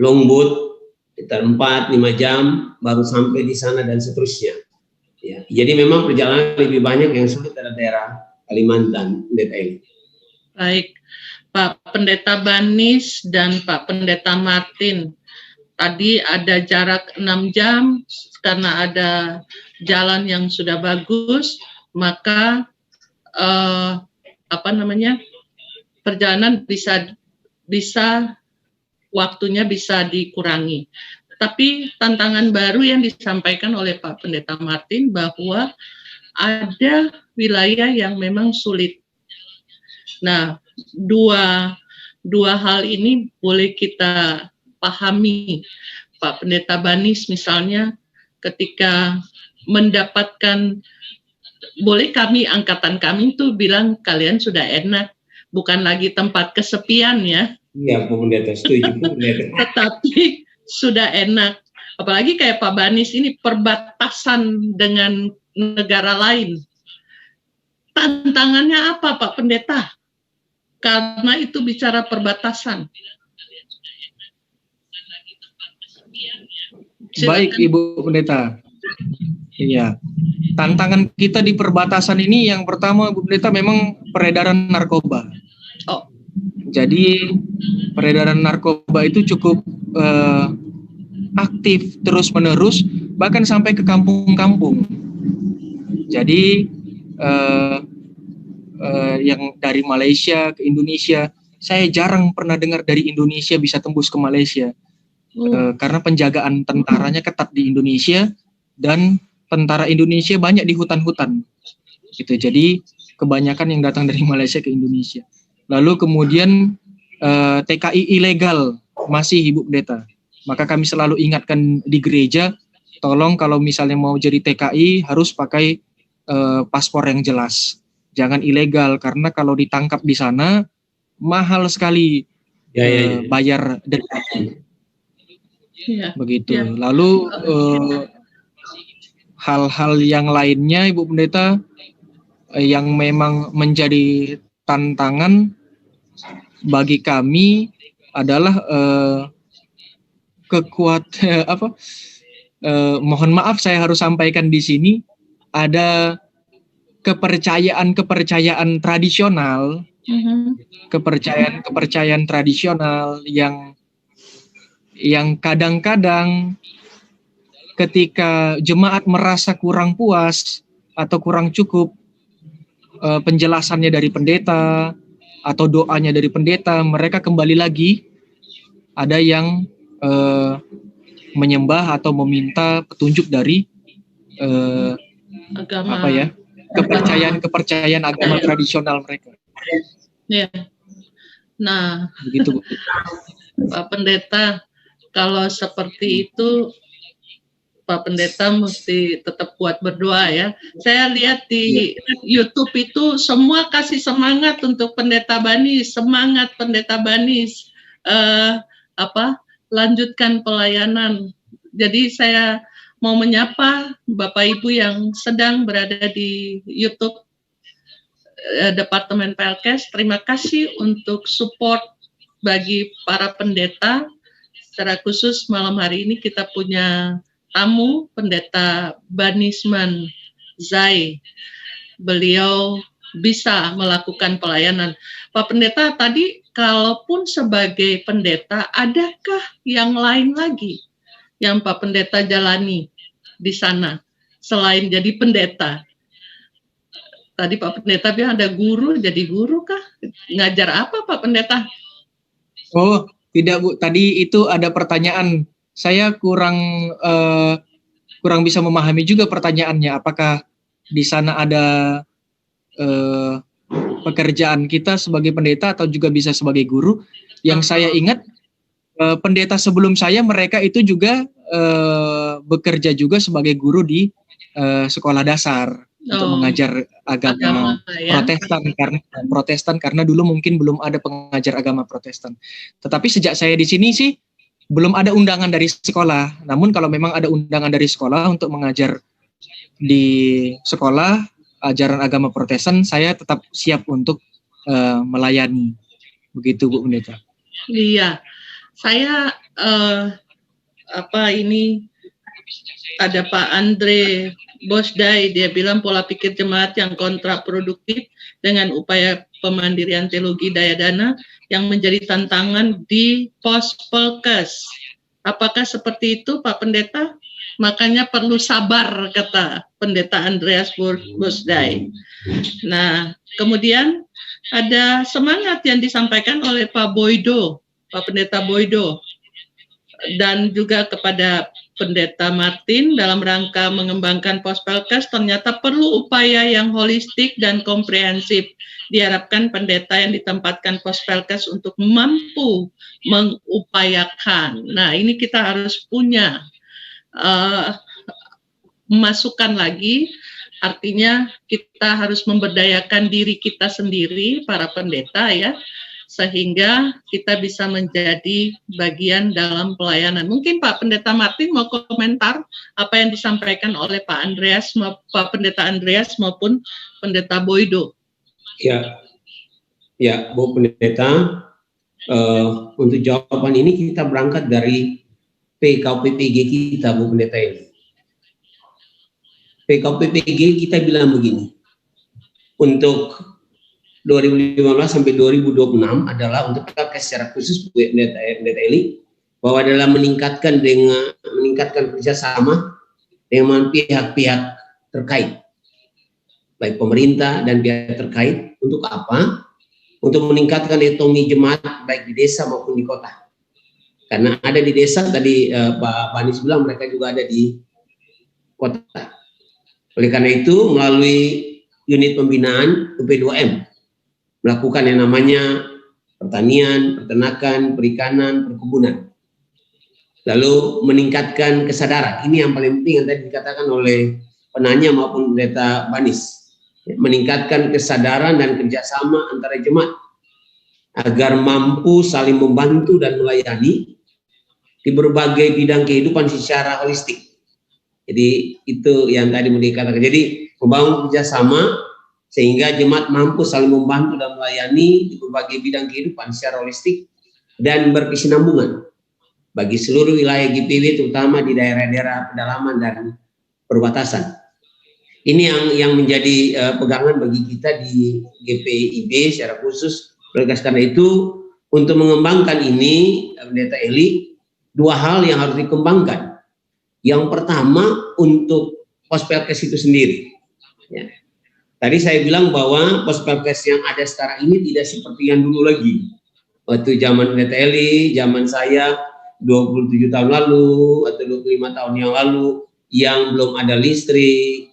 longboat sekitar 4-5 jam baru sampai di sana dan seterusnya. Ya, jadi memang perjalanan lebih banyak yang sulit adalah daerah Kalimantan, Pendeta Eli. Baik, Pak Pendeta Banis dan Pak Pendeta Martin. Tadi ada jarak 6 jam karena ada jalan yang sudah bagus, maka perjalanan bisa waktunya bisa dikurangi. Tapi tantangan baru yang disampaikan oleh Pak Pendeta Martin bahwa ada wilayah yang memang sulit. Nah, dua hal ini boleh kita pahami. Pak Pendeta Banis misalnya ketika mendapatkan, boleh kami, angkatan kami tuh bilang kalian sudah enak, bukan lagi tempat kesepian ya. Iya, Bu Pendeta, setuju Bu Pendeta. Tetapi sudah enak. Apalagi kayak Pak Banis ini perbatasan dengan negara lain. Tantangannya apa Pak Pendeta? Karena itu bicara perbatasan. Silakan. Baik Ibu Pendeta. Iya. Tantangan kita di perbatasan ini yang pertama Bu Pendeta memang peredaran narkoba. Oh. Jadi peredaran narkoba itu cukup aktif terus-menerus, bahkan sampai ke kampung-kampung. Jadi yang dari Malaysia ke Indonesia, saya jarang pernah dengar dari Indonesia bisa tembus ke Malaysia. Karena penjagaan tentaranya ketat di Indonesia dan tentara Indonesia banyak di hutan-hutan. Gitu. Jadi kebanyakan yang datang dari Malaysia ke Indonesia. Lalu kemudian TKI ilegal masih Ibu Pendeta. Maka kami selalu ingatkan di gereja, tolong kalau misalnya mau jadi TKI harus pakai paspor yang jelas. Jangan ilegal, karena kalau ditangkap di sana mahal sekali bayar denda. Begitu. Ya. Lalu hal-hal yang lainnya Ibu Pendeta yang memang menjadi tantangan bagi kami adalah mohon maaf saya harus sampaikan di sini, ada kepercayaan tradisional, kepercayaan tradisional yang kadang-kadang ketika jemaat merasa kurang puas atau kurang cukup penjelasannya dari pendeta atau doanya dari pendeta, mereka kembali lagi ada yang menyembah atau meminta petunjuk dari agama, kepercayaan agama tradisional mereka. Ya. Nah, begitu Bu. Pak Pendeta, kalau seperti itu Pak Pendeta mesti tetap kuat berdoa ya. Saya lihat di YouTube itu semua kasih semangat untuk Pendeta Banis, semangat Pendeta Banis, lanjutkan pelayanan. Jadi saya mau menyapa Bapak Ibu yang sedang berada di YouTube Departemen Pelkes. Terima kasih untuk support bagi para pendeta. Secara khusus malam hari ini kita punya tamu Pendeta Banisman Zai. Beliau bisa melakukan pelayanan. Pak Pendeta, tadi kalaupun sebagai pendeta, adakah yang lain lagi yang Pak Pendeta jalani di sana selain jadi pendeta? Tadi Pak Pendeta bilang ada guru, jadi guru kah? Ngajar apa Pak Pendeta? Oh, tidak Bu. Tadi itu ada pertanyaan. Saya kurang bisa memahami juga pertanyaannya. Apakah di sana ada pekerjaan kita sebagai pendeta atau juga bisa sebagai guru? Yang saya ingat pendeta sebelum saya mereka itu juga bekerja juga sebagai guru di sekolah dasar untuk mengajar agama Protestan karena dulu mungkin belum ada pengajar agama Protestan. Tetapi sejak saya di sini sih belum ada undangan dari sekolah. Namun kalau memang ada undangan dari sekolah untuk mengajar di sekolah ajaran agama Protestan, saya tetap siap untuk melayani. Begitu Bu Pendeta. Iya, saya ada Pak Andre Bosdai, dia bilang pola pikir jemaat yang kontraproduktif dengan upaya pemandirian teologi daya dana yang menjadi tantangan di Pospelkes. Apakah seperti itu Pak Pendeta? Makanya perlu sabar, kata Pendeta Andreas Bosdai. Nah, kemudian ada semangat yang disampaikan oleh Pak Boydo, Pak Pendeta Boydo, dan juga kepada Pendeta Martin dalam rangka mengembangkan Pospelkes ternyata perlu upaya yang holistik dan komprehensif. Diharapkan pendeta yang ditempatkan Pospelkes untuk mampu mengupayakan. Nah, ini kita harus punya masukan lagi, artinya kita harus memberdayakan diri kita sendiri, para pendeta ya, sehingga kita bisa menjadi bagian dalam pelayanan. Mungkin Pak Pendeta Martin mau komentar apa yang disampaikan oleh Pak Pendeta Andreas maupun Pendeta Boydo. Ya, Bu Pendeta, untuk jawaban ini kita berangkat dari PKPPG kita, Bu Pendeta ini. PKPPG kita bilang begini, untuk 2015 sampai 2026 adalah untuk PKK secara khusus Bu Pendeta Eli, bahwa adalah meningkatkan kerjasama dengan pihak-pihak terkait, baik pemerintah dan pihak terkait. Untuk apa? Untuk meningkatkan ekonomi jemaat baik di desa maupun di kota. Karena ada di desa, tadi Pak Banis bilang mereka juga ada di kota. Oleh karena itu, melalui unit pembinaan UP2M, melakukan yang namanya pertanian, peternakan, perikanan, perkebunan. Lalu meningkatkan kesadaran. Ini yang paling penting yang tadi dikatakan oleh penanya maupun Pendeta Banis. Meningkatkan kesadaran dan kerjasama antara jemaat agar mampu saling membantu dan melayani di berbagai bidang kehidupan secara holistik. Jadi itu yang tadi mau dikatakan. Jadi membangun kerjasama sehingga jemaat mampu saling membantu dan melayani di berbagai bidang kehidupan secara holistik dan berkesinambungan bagi seluruh wilayah GPW, terutama di daerah-daerah pedalaman dan perbatasan. Ini yang menjadi pegangan bagi kita di GPIB secara khusus. Oleh karena itu, untuk mengembangkan ini, Pendeta Eli, dua hal yang harus dikembangkan. Yang pertama, untuk Pospelkes itu sendiri. Ya. Tadi saya bilang bahwa Pospelkes yang ada sekarang ini tidak seperti yang dulu lagi. Waktu zaman Pendeta Eli, zaman saya 27 tahun lalu atau 25 tahun yang lalu, yang belum ada listrik,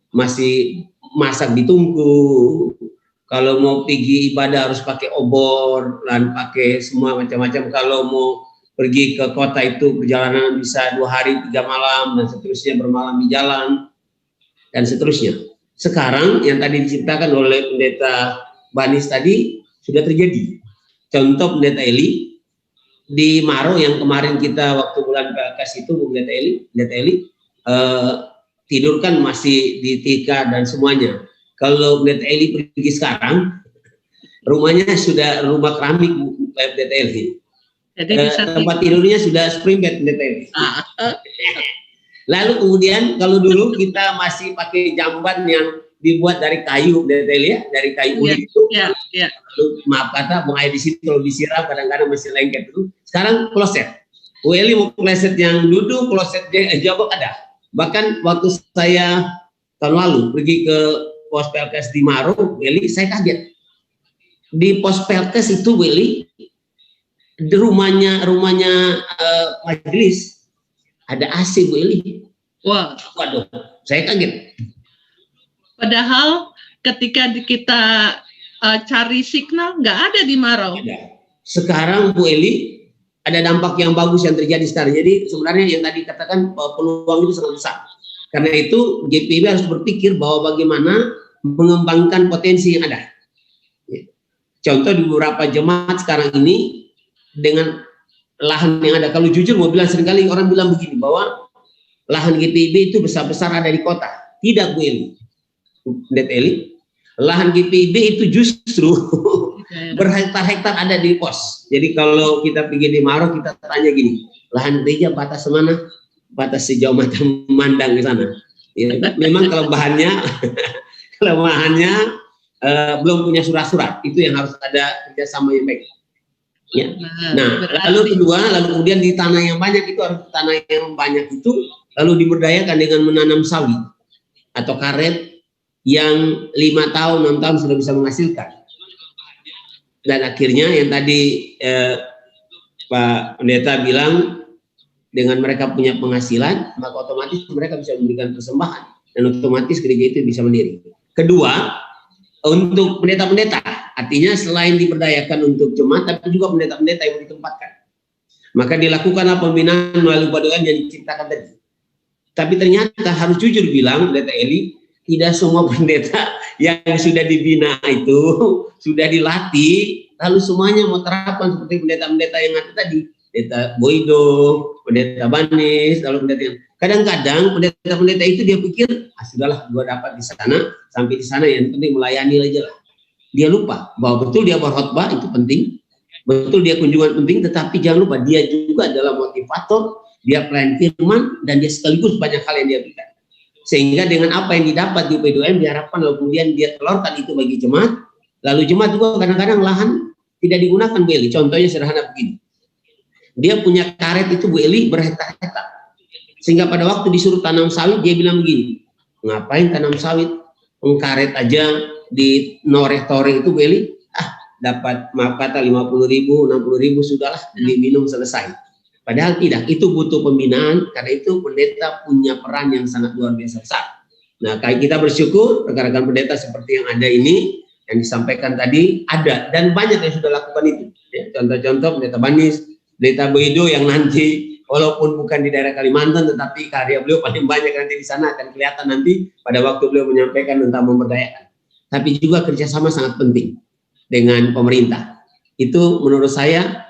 masih masak di tungku. Kalau mau pergi ibadah harus pakai obor dan pakai semua macam-macam. Kalau mau pergi ke kota itu perjalanan bisa 2 hari 3 malam dan seterusnya, bermalam di jalan dan seterusnya. Sekarang yang tadi diciptakan oleh Pendeta Banis tadi sudah terjadi. Contoh Pendeta Eli di Maro yang kemarin kita waktu bulan PKS itu, Pendeta Eli tidur kan masih di tika dan semuanya. Kalau Pendeta Eli pergi sekarang, rumahnya sudah rumah keramik Pendeta Eli. Jadi tempat tidurnya sudah spring bed Pendeta Eli. Lalu kemudian kalau dulu kita masih pakai jamban yang dibuat dari kayu Pendeta Eli ya, dari kayu kulit itu. Lalu maaf kata, buang air di situ kalau disiram kadang-kadang masih lengket itu. Sekarang kloset. Bu Eli mau kloset yang duduk, kloset jabok ada. Bahkan waktu saya tahun lalu pergi ke pos Pelkes di Maros, Bu Eli, saya kaget. Di pos Pelkes itu, Bu Eli, di rumahnya majelis ada AC, Bu Eli. Wah, waduh, saya kaget. Padahal ketika kita cari signal nggak ada di Maros. Sekarang Bu Eli ada dampak yang bagus yang terjadi sekarang. Jadi sebenarnya yang tadi katakan peluang itu sangat besar. Karena itu GPIB harus berpikir bahwa bagaimana mengembangkan potensi yang ada. Contoh di beberapa jemaat sekarang ini dengan lahan yang ada. Kalau jujur mau bilang, seringkali orang bilang begini, bahwa lahan GPIB itu besar-besar ada di kota. Tidak, Bu Eli. Pendeta Eli, lahan GPIB itu justru berhektar-hektar ada di pos. Jadi kalau kita pergi di Maros, kita tanya gini, lahan gereja batas mana? Batas sejauh mata memandang ke sana. Ya, memang kelemahannya belum punya surat-surat. Itu yang harus ada kerjasama yang baik. Ya. Nah, lalu kemudian di tanah yang banyak itu, lalu diberdayakan dengan menanam sawit atau karet yang 5 tahun, 6 tahun sudah bisa menghasilkan. Dan akhirnya yang tadi Pak Pendeta bilang, dengan mereka punya penghasilan, maka otomatis mereka bisa memberikan persembahan dan otomatis gereja itu bisa mandiri. Kedua, untuk pendeta-pendeta, artinya selain diberdayakan untuk jemaat, tapi juga pendeta-pendeta yang ditempatkan. Maka dilakukanlah pembinaan melalui badan yang diciptakan tadi. Tapi ternyata harus jujur bilang, Pendeta Eli, tidak semua pendeta yang sudah dibina itu sudah dilatih, lalu semuanya mau terapkan seperti pendeta-pendeta yang ada tadi. Pendeta Boido, pendeta Banis, lalu pendeta. Kadang-kadang pendeta-pendeta itu dia pikir, sudahlah, gua dapat di sana, sampai di sana yang penting melayani aja lah. Dia lupa bahwa betul dia berkhotbah itu penting, betul dia kunjungan penting, tetapi jangan lupa dia juga adalah motivator, dia pelayan firman, dan dia sekaligus banyak hal yang dia berikan. Sehingga dengan apa yang didapat di UP2M diharapkan lalu kemudian dia telurkan itu bagi jemaat. Lalu jemaat juga kadang-kadang lahan tidak digunakan, Bu Eli. Contohnya sederhana begini. Dia punya karet itu, Bu Eli, berhektar-hektar. Sehingga pada waktu disuruh tanam sawit, dia bilang begini, ngapain tanam sawit? Karet aja di noreh-toreh itu, Bu Eli, dapat maaf kata 50.000, 60.000 sudahlah, diminum selesai. Padahal tidak, itu butuh pembinaan, karena itu pendeta punya peran yang sangat luar biasa besar. Nah, kayak kita bersyukur, rekan-rekan pendeta seperti yang ada ini, yang disampaikan tadi, ada, dan banyak yang sudah lakukan itu. Ya, contoh-contoh pendeta Banis, pendeta Boido yang nanti, walaupun bukan di daerah Kalimantan, tetapi karya beliau paling banyak nanti di sana, akan kelihatan nanti pada waktu beliau menyampaikan tentang memberdayakan. Tapi juga kerjasama sangat penting dengan pemerintah. Itu menurut saya,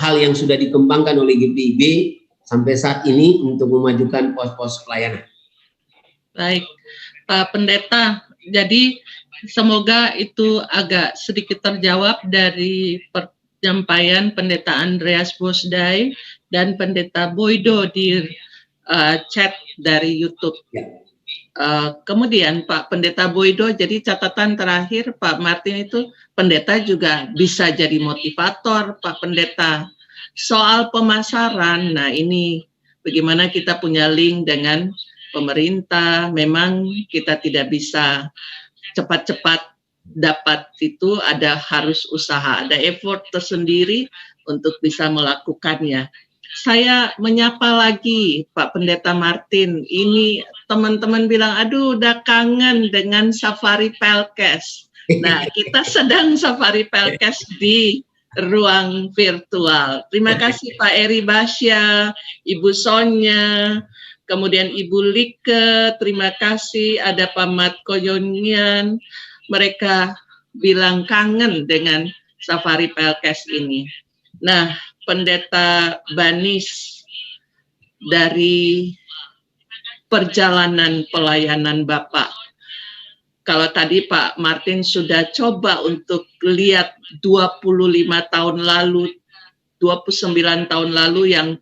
hal yang sudah dikembangkan oleh GPIB sampai saat ini untuk memajukan pos-pos pelayanan. Baik, Pak Pendeta, jadi semoga itu agak sedikit terjawab dari penyampaian Pendeta Andreas Bosdai dan Pendeta Boido di chat dari YouTube. Ya. Kemudian Pak Pendeta Boido, jadi catatan terakhir Pak Martin itu, pendeta juga bisa jadi motivator, Pak Pendeta. Soal pemasaran, nah ini bagaimana kita punya link dengan pemerintah, memang kita tidak bisa cepat-cepat dapat itu, harus usaha, ada effort tersendiri untuk bisa melakukannya. Saya menyapa lagi Pak Pendeta Martin, ini teman-teman bilang, aduh udah kangen dengan Safari Pelkes. Nah, kita sedang Safari Pelkes di ruang virtual. Terima kasih Pak Eri Basya, Ibu Sonya, kemudian Ibu Like, terima kasih, ada Pak Mat Koyonian, mereka bilang kangen dengan Safari Pelkes ini. Nah, Pendeta Banis, dari perjalanan pelayanan Bapak, kalau tadi Pak Martin sudah coba untuk lihat 25 tahun lalu, 29 tahun lalu yang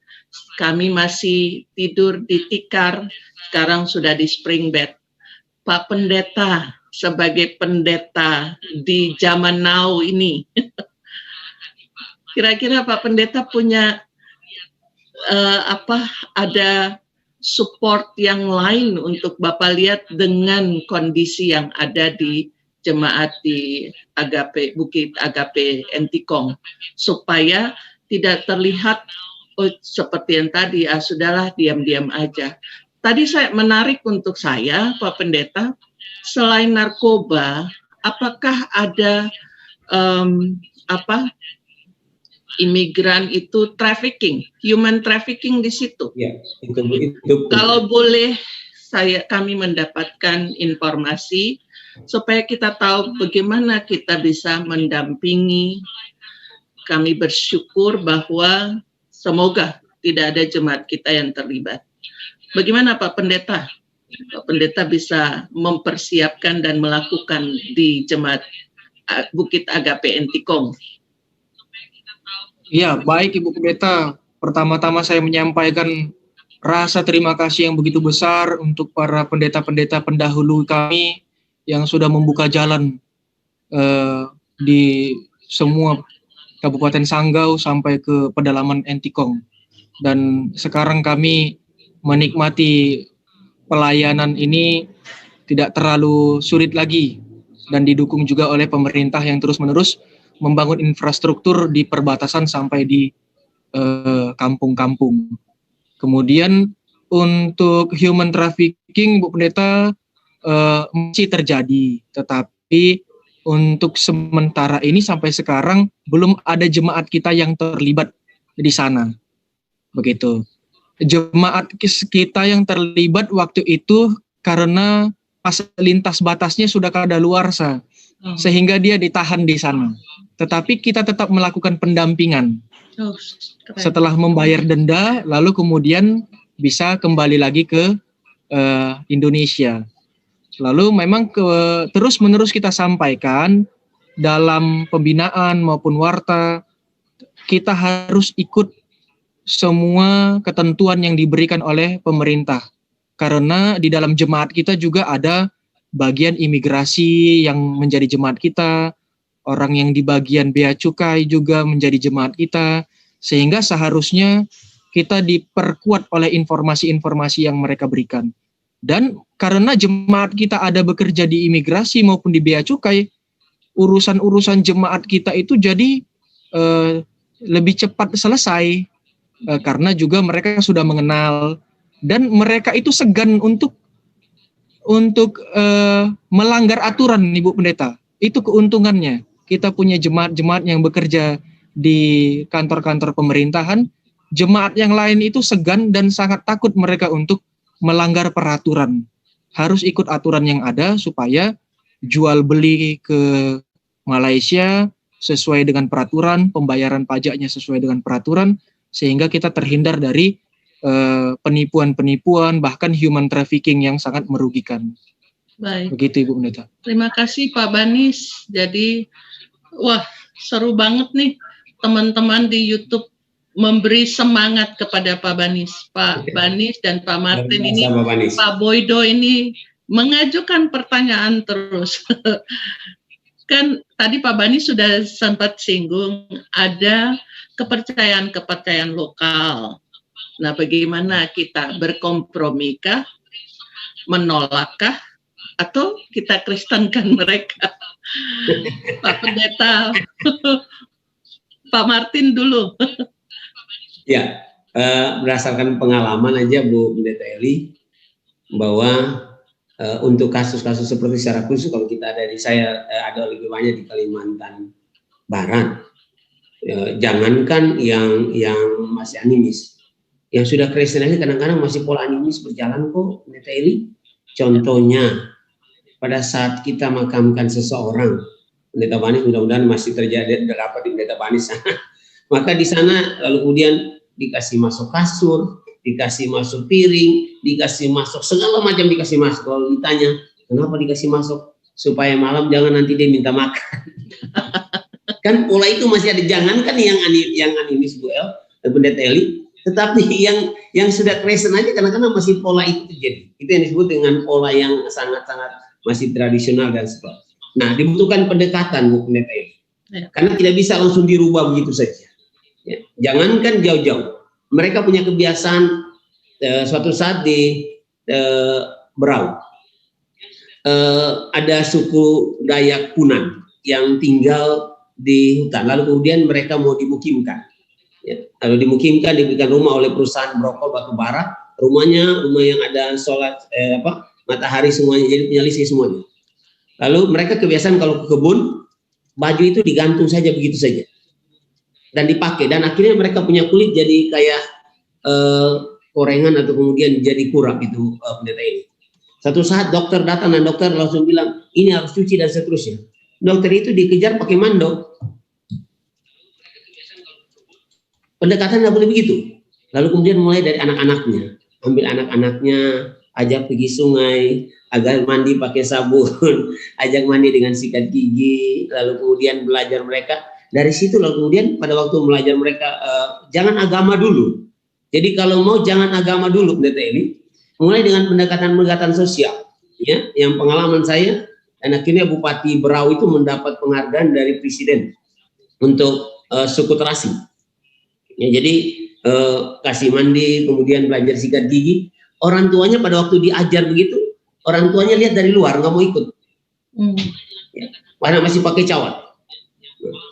kami masih tidur di tikar, sekarang sudah di spring bed. Pak Pendeta, sebagai pendeta di zaman now ini, kira-kira Pak Pendeta punya ada support yang lain untuk Bapak lihat dengan kondisi yang ada di jemaat di Agape, Bukit Agape Entikong, supaya tidak terlihat seperti yang tadi, sudahlah diam-diam aja. Tadi saya menarik untuk saya, Pak Pendeta, selain narkoba, apakah ada imigran itu trafficking, human trafficking di situ? Ya, itu. Kalau boleh kami mendapatkan informasi supaya kita tahu bagaimana kita bisa mendampingi. Kami bersyukur bahwa semoga tidak ada jemaat kita yang terlibat. Bagaimana Pak Pendeta? Pak Pendeta bisa mempersiapkan dan melakukan di jemaat Bukit Agape Entikong. Ya, baik Ibu Pendeta. Pertama-tama saya menyampaikan rasa terima kasih yang begitu besar untuk para pendeta-pendeta pendahulu kami yang sudah membuka jalan di semua Kabupaten Sanggau sampai ke pedalaman Entikong. Dan sekarang kami menikmati pelayanan ini tidak terlalu sulit lagi dan didukung juga oleh pemerintah yang terus-menerus membangun infrastruktur di perbatasan sampai di kampung-kampung. Kemudian untuk human trafficking, Bu Pendeta, masih terjadi, tetapi untuk sementara ini sampai sekarang belum ada jemaat kita yang terlibat di sana. Begitu. Jemaat kita yang terlibat waktu itu karena pas lintas batasnya sudah kadaluarsa, sehingga dia ditahan di sana. Tetapi kita tetap melakukan pendampingan. Setelah membayar denda, lalu kemudian bisa kembali lagi ke Indonesia. Lalu memang terus-menerus kita sampaikan dalam pembinaan maupun warta, kita harus ikut semua ketentuan yang diberikan oleh pemerintah. Karena di dalam jemaat kita juga ada bagian imigrasi yang menjadi jemaat kita, orang yang di bagian bea cukai juga menjadi jemaat kita, sehingga seharusnya kita diperkuat oleh informasi-informasi yang mereka berikan. Dan karena jemaat kita ada bekerja di imigrasi maupun di bea cukai, urusan-urusan jemaat kita itu jadi lebih cepat selesai, karena juga mereka sudah mengenal, dan mereka itu segan untuk melanggar aturan, Ibu Pendeta. Itu keuntungannya. Kita punya jemaat-jemaat yang bekerja di kantor-kantor pemerintahan, jemaat yang lain itu segan dan sangat takut mereka untuk melanggar peraturan. Harus ikut aturan yang ada supaya jual beli ke Malaysia sesuai dengan peraturan, pembayaran pajaknya sesuai dengan peraturan, sehingga kita terhindar dari penipuan-penipuan, bahkan human trafficking yang sangat merugikan. Baik. Begitu Ibu Pendeta. Terima kasih Pak Banis. Jadi, wah seru banget nih teman-teman di YouTube memberi semangat kepada Pak Banis. Pak Banis dan Pak Martin ini, Pak Boydo ini mengajukan pertanyaan terus. Kan tadi Pak Banis sudah sempat singgung ada kepercayaan-kepercayaan lokal. Nah, bagaimana kita berkompromikah, menolakkah, atau kita Kristenkan mereka? Pak Pendeta, Pak Martin dulu. Ya, berdasarkan pengalaman aja Bu Pendeta Eli, bahwa untuk kasus-kasus seperti secara khusus, kalau kita ada lebih banyak di Kalimantan Barat, jangankan yang masih animis, yang sudah Kristen aja kadang-kadang masih pola animis berjalan kok, Pendeta Eli. Contohnya, pada saat kita makamkan seseorang, Pendeta Banis, mudah-mudahan masih terjadi dapat di Pendeta Banis, maka di sana lalu kemudian dikasih masuk kasur, dikasih masuk piring, dikasih masuk segala macam dikasih masuk. Kalau ditanya kenapa dikasih masuk, supaya malam jangan nanti dia minta makan. Kan pola itu masih ada, jangankan yang animis Bu El, Pendeta Eli, tetapi yang sudah Kristen aja kadang-kadang masih pola itu terjadi. Itu yang disebut dengan pola yang sangat-sangat masih tradisional dan sebagainya. Nah, dibutuhkan pendekatan Bu Pendeta Eli. Karena tidak bisa langsung dirubah begitu saja. Ya. Jangankan jauh-jauh, mereka punya kebiasaan suatu saat di Berau. Ada suku Dayak Punan yang tinggal di hutan, lalu kemudian mereka mau dimukimkan. Ya, lalu dimukimkan, diberikan rumah oleh perusahaan brokol batubara. Rumahnya rumah yang ada sholat matahari semuanya, jadi punya listrik semuanya. Lalu mereka kebiasaan kalau ke kebun, baju itu digantung saja begitu saja dan dipakai, dan akhirnya mereka punya kulit jadi kayak korengan atau kemudian jadi kurap itu pendeta ini. Satu saat dokter datang dan dokter langsung bilang ini harus cuci dan seterusnya. Dokter itu dikejar pakai mandok. Pendekatan nggak boleh begitu. Lalu kemudian mulai dari anak-anaknya, ambil anak-anaknya, ajak pergi sungai, agar mandi pakai sabun, ajak mandi dengan sikat gigi, lalu kemudian belajar mereka. Dari situ lalu kemudian pada waktu belajar mereka, jangan agama dulu. Jadi kalau mau jangan agama dulu, pendeta ini. Mulai dengan pendekatan-pendekatan sosial. Ya, yang pengalaman saya, dan akhirnya Bupati Berau itu mendapat penghargaan dari Presiden untuk suku terasi. Ya, jadi kasih mandi, kemudian belajar sikat gigi. Orang tuanya pada waktu diajar begitu, orang tuanya lihat dari luar, nggak mau ikut. Ya, karena masih pakai cawat.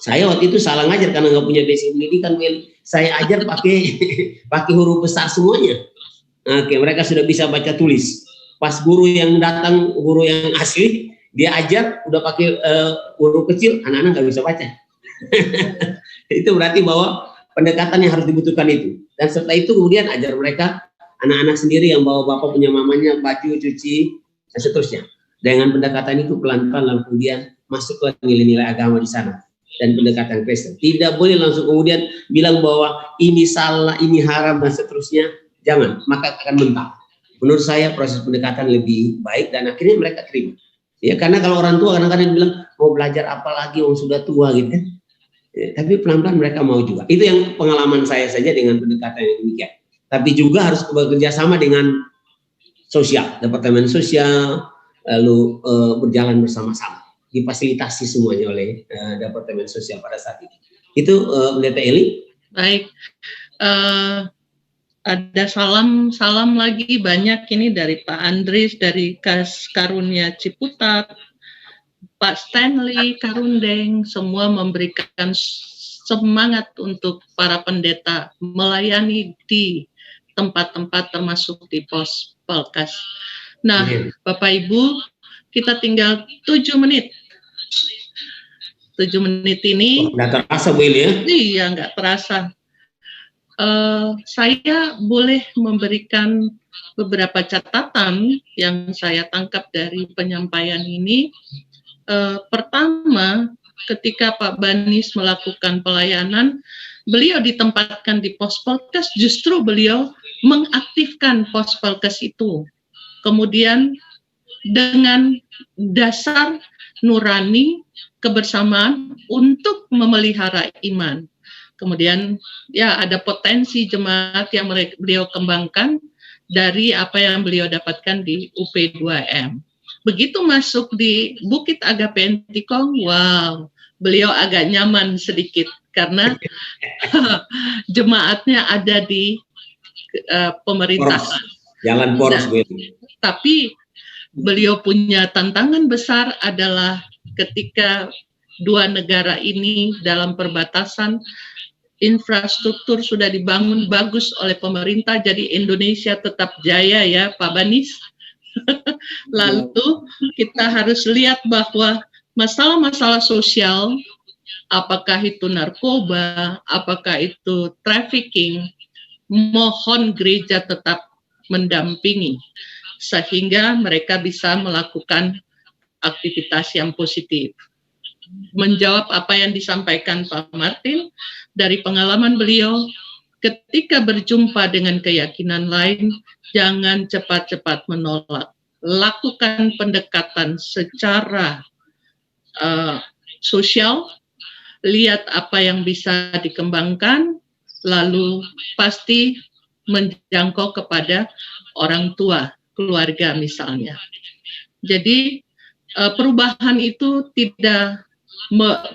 Saya waktu itu salah ngajar karena nggak punya basic pendidikan. Saya ajar pakai huruf besar semuanya. Oke, mereka sudah bisa baca tulis. Pas guru yang datang, guru yang asli, dia ajar udah pakai huruf kecil, anak-anak nggak bisa baca. Itu berarti bahwa pendekatan yang harus dibutuhkan itu. Dan setelah itu kemudian ajar mereka, anak-anak sendiri yang bawa bapak punya mamanya baju cuci dan seterusnya. Dengan pendekatan itu pelan-pelan lalu kemudian masuk ke nilai-nilai agama di sana dan pendekatan Kristen. Tidak boleh langsung kemudian bilang bahwa ini salah, ini haram dan seterusnya. Jangan, maka akan mental. Menurut saya proses pendekatan lebih baik dan akhirnya mereka terima. Ya, karena kalau orang tua kadang-kadang bilang mau belajar apa lagi, orang sudah tua gitu kan. Ya, tapi pelan-pelan mereka mau juga. Itu yang pengalaman saya saja dengan pendekatan yang demikian. Tapi juga harus bekerja sama dengan sosial, departemen sosial, lalu berjalan bersama-sama, difasilitasi semuanya oleh departemen sosial pada saat itu. Itu Pendeta Eli. Baik, ada salam lagi banyak ini dari Pak Andris, dari Kas Karunia Ciputat, Pak Stanley Karundeng, semua memberikan semangat untuk para pendeta melayani di tempat-tempat termasuk di pos Pelkas. Nah, Bapak Ibu, kita tinggal 7 menit. 7 menit ini. Nggak terasa, Bu Ili, ya? Iya, nggak terasa. Saya boleh memberikan beberapa catatan yang saya tangkap dari penyampaian ini. Pertama, ketika Pak Banis melakukan pelayanan, beliau ditempatkan di pos Pelkas, justru beliau mengaktifkan pos Pelkas itu. Kemudian dengan dasar nurani kebersamaan untuk memelihara iman. Kemudian ya ada potensi jemaat yang beliau kembangkan dari apa yang beliau dapatkan di UP2M. Begitu masuk di Bukit Agape Entikong, wow, beliau agak nyaman sedikit karena jemaatnya ada di pemerintah. Jalan poros, nah, tapi beliau punya tantangan besar adalah ketika dua negara ini dalam perbatasan, infrastruktur sudah dibangun bagus oleh pemerintah, jadi Indonesia tetap jaya ya Pak Banis. Lalu kita harus lihat bahwa masalah-masalah sosial, apakah itu narkoba, apakah itu trafficking, mohon gereja tetap mendampingi sehingga mereka bisa melakukan aktivitas yang positif. Menjawab apa yang disampaikan Pak Martin, dari pengalaman beliau, ketika berjumpa dengan keyakinan lain, jangan cepat-cepat menolak. Lakukan pendekatan secara sosial, lihat apa yang bisa dikembangkan, lalu pasti menjangkau kepada orang tua, keluarga misalnya. Jadi perubahan itu tidak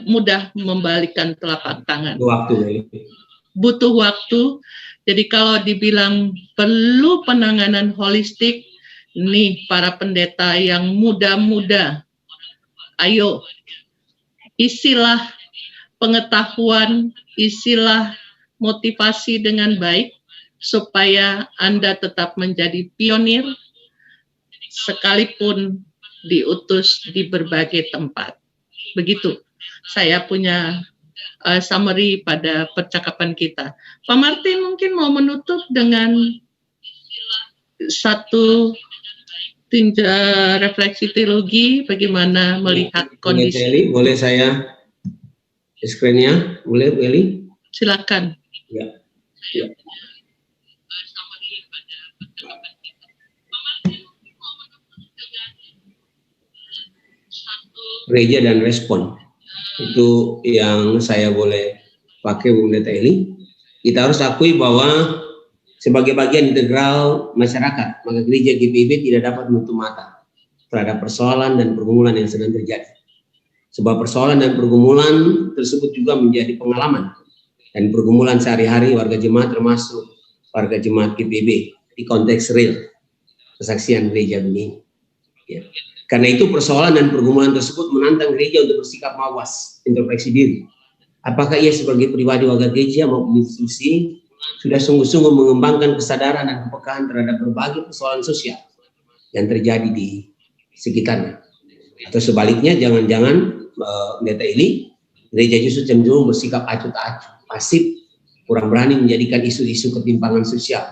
mudah membalikkan telapak tangan. Waktu. butuh waktu. Jadi kalau dibilang perlu penanganan holistik, nih para pendeta yang muda-muda, ayo isilah pengetahuan, isilah motivasi dengan baik, supaya Anda tetap menjadi pionir, sekalipun diutus di berbagai tempat. Begitu, saya punya summary pada percakapan kita. Pak Martin mungkin mau menutup dengan satu refleksi teologi, bagaimana melihat kondisi. Boleh saya screen-nya? Boleh, Eli? Silakan. Ya. Gereja dan respon. Itu yang saya boleh pakai, Bung Pendeta Eli. Kita harus akui bahwa sebagai bagian integral masyarakat, maka gereja GPIB tidak dapat menutup mata terhadap persoalan dan pergumulan yang sedang terjadi. Sebab persoalan dan pergumulan tersebut juga menjadi pengalaman dan pergumulan sehari-hari warga jemaat, termasuk warga jemaat GPIB di konteks real kesaksian gereja ini. Ya. Karena itu persoalan dan pergumulan tersebut menantang gereja untuk bersikap mawas, introspeksi diri. Apakah ia sebagai pribadi warga gereja maupun institusi sudah sungguh-sungguh mengembangkan kesadaran dan kepekaan terhadap berbagai persoalan sosial yang terjadi di sekitarnya. Atau sebaliknya, jangan-jangan Pendeta Eli, gereja justru cenderung bersikap acuh tak acuh, pasif, kurang berani menjadikan isu-isu ketimpangan sosial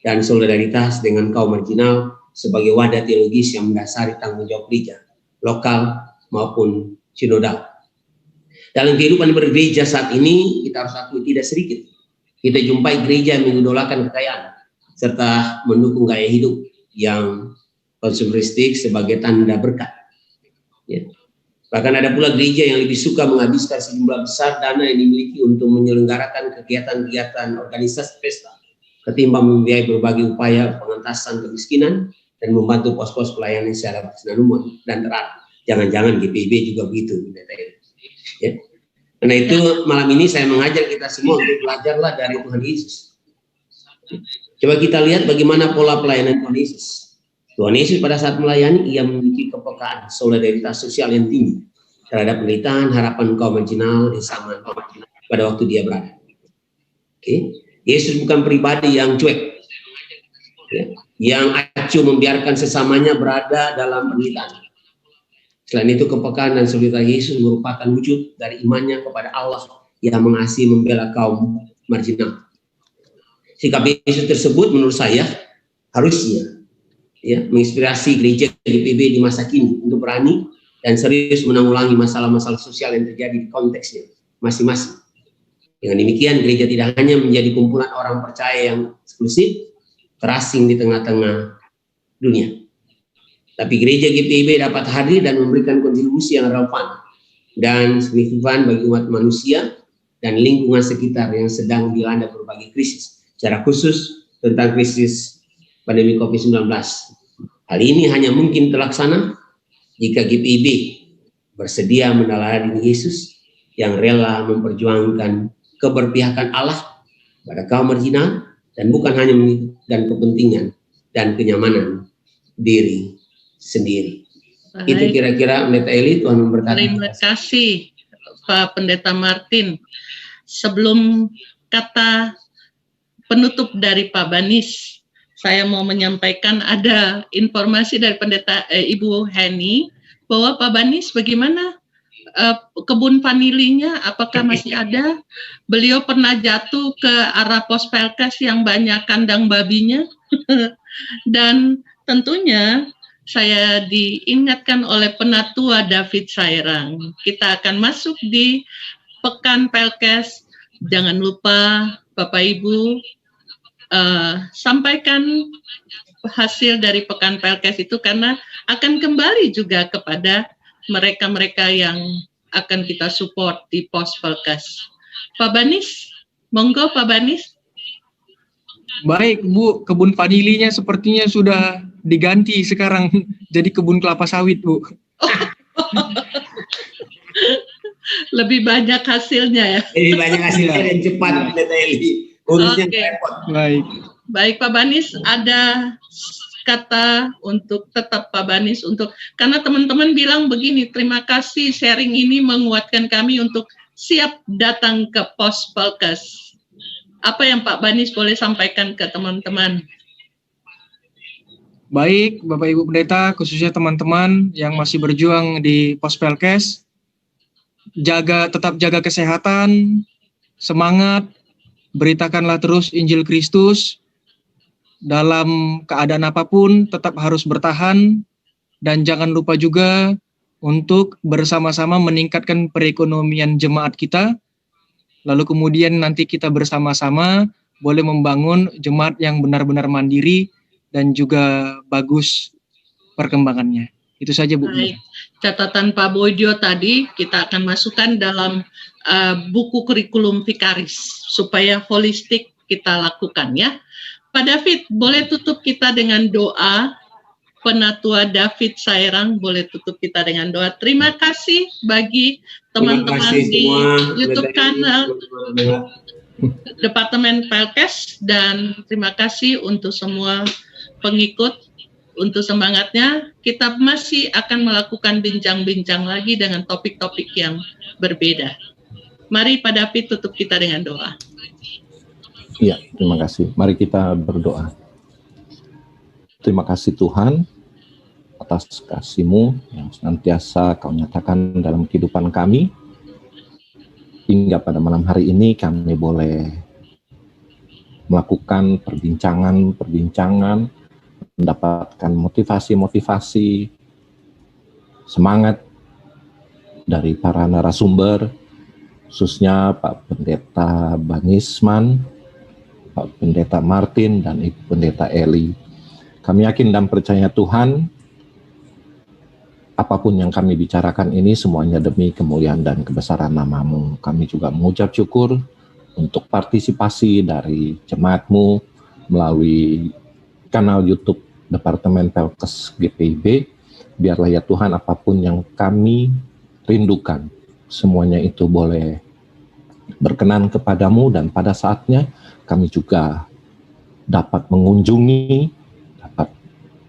dan solidaritas dengan kaum marginal sebagai wadah teologis yang mendasari tanggung jawab gereja, lokal maupun sinodal. Dalam kehidupan bergereja saat ini, kita harus akui tidak sedikit kita jumpai gereja yang mengidolakan kekayaan, serta mendukung gaya hidup yang konsumeristik sebagai tanda berkat. Ya. Bahkan ada pula gereja yang lebih suka menghabiskan sejumlah besar dana yang dimiliki untuk menyelenggarakan kegiatan-kegiatan organisasi pesta, ketimbang membiayai berbagai upaya pengentasan kemiskinan dan membantu pos-pos pelayanan secara berkesinambungan dan terarah. Jangan-jangan GPIB juga begitu. Ya. Karena itu malam ini saya mengajak kita semua untuk belajarlah dari Tuhan Yesus. Coba kita lihat bagaimana pola pelayanan Tuhan Yesus. Tuhan Yesus pada saat melayani, ia memiliki kepekaan, solidaritas sosial yang tinggi terhadap penderitaan, harapan kaum marginal di zaman pada waktu dia berada. Oke. Yesus bukan pribadi yang cuek, ya, yang acuh membiarkan sesamanya berada dalam penderitaan. Selain itu, kepekaan dan solidaritas Yesus merupakan wujud dari imannya kepada Allah yang mengasihi membela kaum marginal. Sikap Yesus tersebut menurut saya harusnya ya menginspirasi gereja GPIB di masa kini untuk berani dan serius menanggulangi masalah-masalah sosial yang terjadi di konteksnya masing-masing. Dengan demikian, gereja tidak hanya menjadi kumpulan orang percaya yang eksklusif, terasing di tengah-tengah dunia. Tapi gereja GPIB dapat hadir dan memberikan kontribusi yang relevan dan signifikan bagi umat manusia dan lingkungan sekitar yang sedang dilanda berbagai krisis, secara khusus tentang krisis pandemi COVID-19. Hal ini hanya mungkin terlaksana jika GPIB bersedia meneladani Yesus yang rela memperjuangkan keberpihakan Allah pada kaum marginal dan bukan hanya dan kepentingan dan kenyamanan diri sendiri. Baik. Itu kira-kira Pendeta Eli, Tuhan memberkati. Terima kasih Pak Pendeta Martin. Sebelum kata penutup dari Pak Banis, saya mau menyampaikan ada informasi dari Pendeta Ibu Heni bahwa Pak Banis bagaimana kebun vanilinya, apakah masih ada? Beliau pernah jatuh ke arah pos Pelkes yang banyak kandang babinya dan tentunya saya diingatkan oleh Penatua David Sairang, kita akan masuk di Pekan Pelkes. Jangan lupa Bapak Ibu sampaikan hasil dari Pekan Pelkes itu karena akan kembali juga kepada mereka-mereka yang akan kita support di pos Pelkes. Pak Banis, monggo Pak Banis. Baik Bu, kebun vanilinya sepertinya sudah diganti sekarang jadi kebun kelapa sawit Bu. lebih banyak hasilnya ya. Lebih banyak hasilnya dan cepat Pendeta Eli. Urusnya repot. Baik Pak Banis, ada kata untuk tetap Pak Banis untuk, karena teman-teman bilang begini, terima kasih sharing ini menguatkan kami untuk siap datang ke pos Pelkes. Apa yang Pak Banis boleh sampaikan ke teman-teman? Baik, Bapak Ibu Pendeta, khususnya teman-teman yang masih berjuang di pos Pelkes, tetap jaga kesehatan, semangat, beritakanlah terus Injil Kristus, dalam keadaan apapun tetap harus bertahan, dan jangan lupa juga untuk bersama-sama meningkatkan perekonomian jemaat kita, lalu kemudian nanti kita bersama-sama boleh membangun jemaat yang benar-benar mandiri dan juga bagus perkembangannya. Itu saja Bu. Baik, catatan Pak Bojo tadi kita akan masukkan dalam buku kurikulum Vikaris supaya holistik kita lakukan ya. Pak David, boleh tutup kita dengan doa. Penatua David Sairang boleh tutup kita dengan doa. Terima kasih bagi teman-teman di YouTube kanal Departemen Pelkes, dan terima kasih untuk semua pengikut untuk semangatnya. Kita masih akan melakukan bincang-bincang lagi dengan topik-topik yang berbeda. Mari Pak David tutup kita dengan doa. Iya, terima kasih. Mari kita berdoa. Terima kasih Tuhan atas kasih-Mu yang senantiasa Kau nyatakan dalam kehidupan kami. Hingga pada malam hari ini kami boleh melakukan perbincangan, mendapatkan motivasi-motivasi, semangat dari para narasumber, khususnya Pak Pendeta Banisman, Pak Pendeta Martin, dan Ibu Pendeta Eli. Kami yakin dan percaya Tuhan, apapun yang kami bicarakan ini semuanya demi kemuliaan dan kebesaran nama-Mu. Kami juga mengucap syukur untuk partisipasi dari jemaat-Mu melalui kanal YouTube Departemen Pelkes GPIB. Biarlah ya Tuhan, apapun yang kami rindukan, semuanya itu boleh berkenan kepadamu, dan pada saatnya kami juga dapat mengunjungi, dapat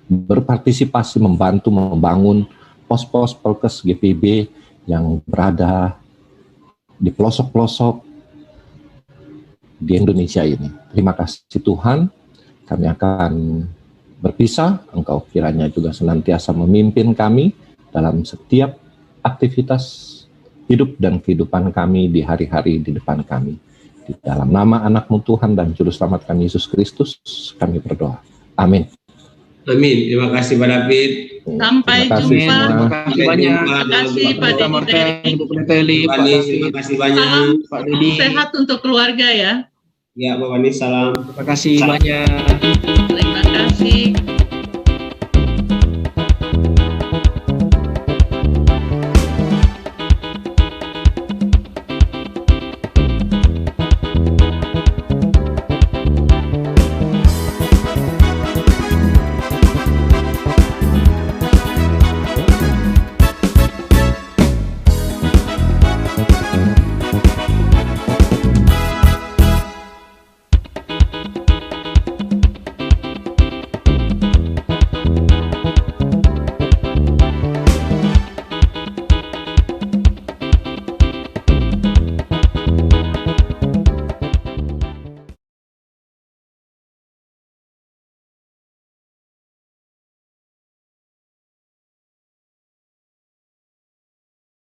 berpartisipasi, membantu membangun pos-pos Pelkes GPIB yang berada di pelosok-pelosok di Indonesia ini. Terima kasih Tuhan, kami akan berpisah. Engkau kiranya juga senantiasa memimpin kami dalam setiap aktivitas hidup dan kehidupan kami di hari-hari di depan kami. Di dalam nama anak-Mu Tuhan dan Juru Selamat kami Yesus Kristus, kami berdoa. Amin. Amin. Terima kasih Pak David. Sampai jumpa. Terima kasih banyak. Terima kasih Pak Dedi. Ibu Pendeta Eli, Pak Banis, terima kasih banyak. Pak Dedi. Sehat untuk keluarga ya. Ya, Pak Banis, salam. Terima kasih banyak. Terima kasih.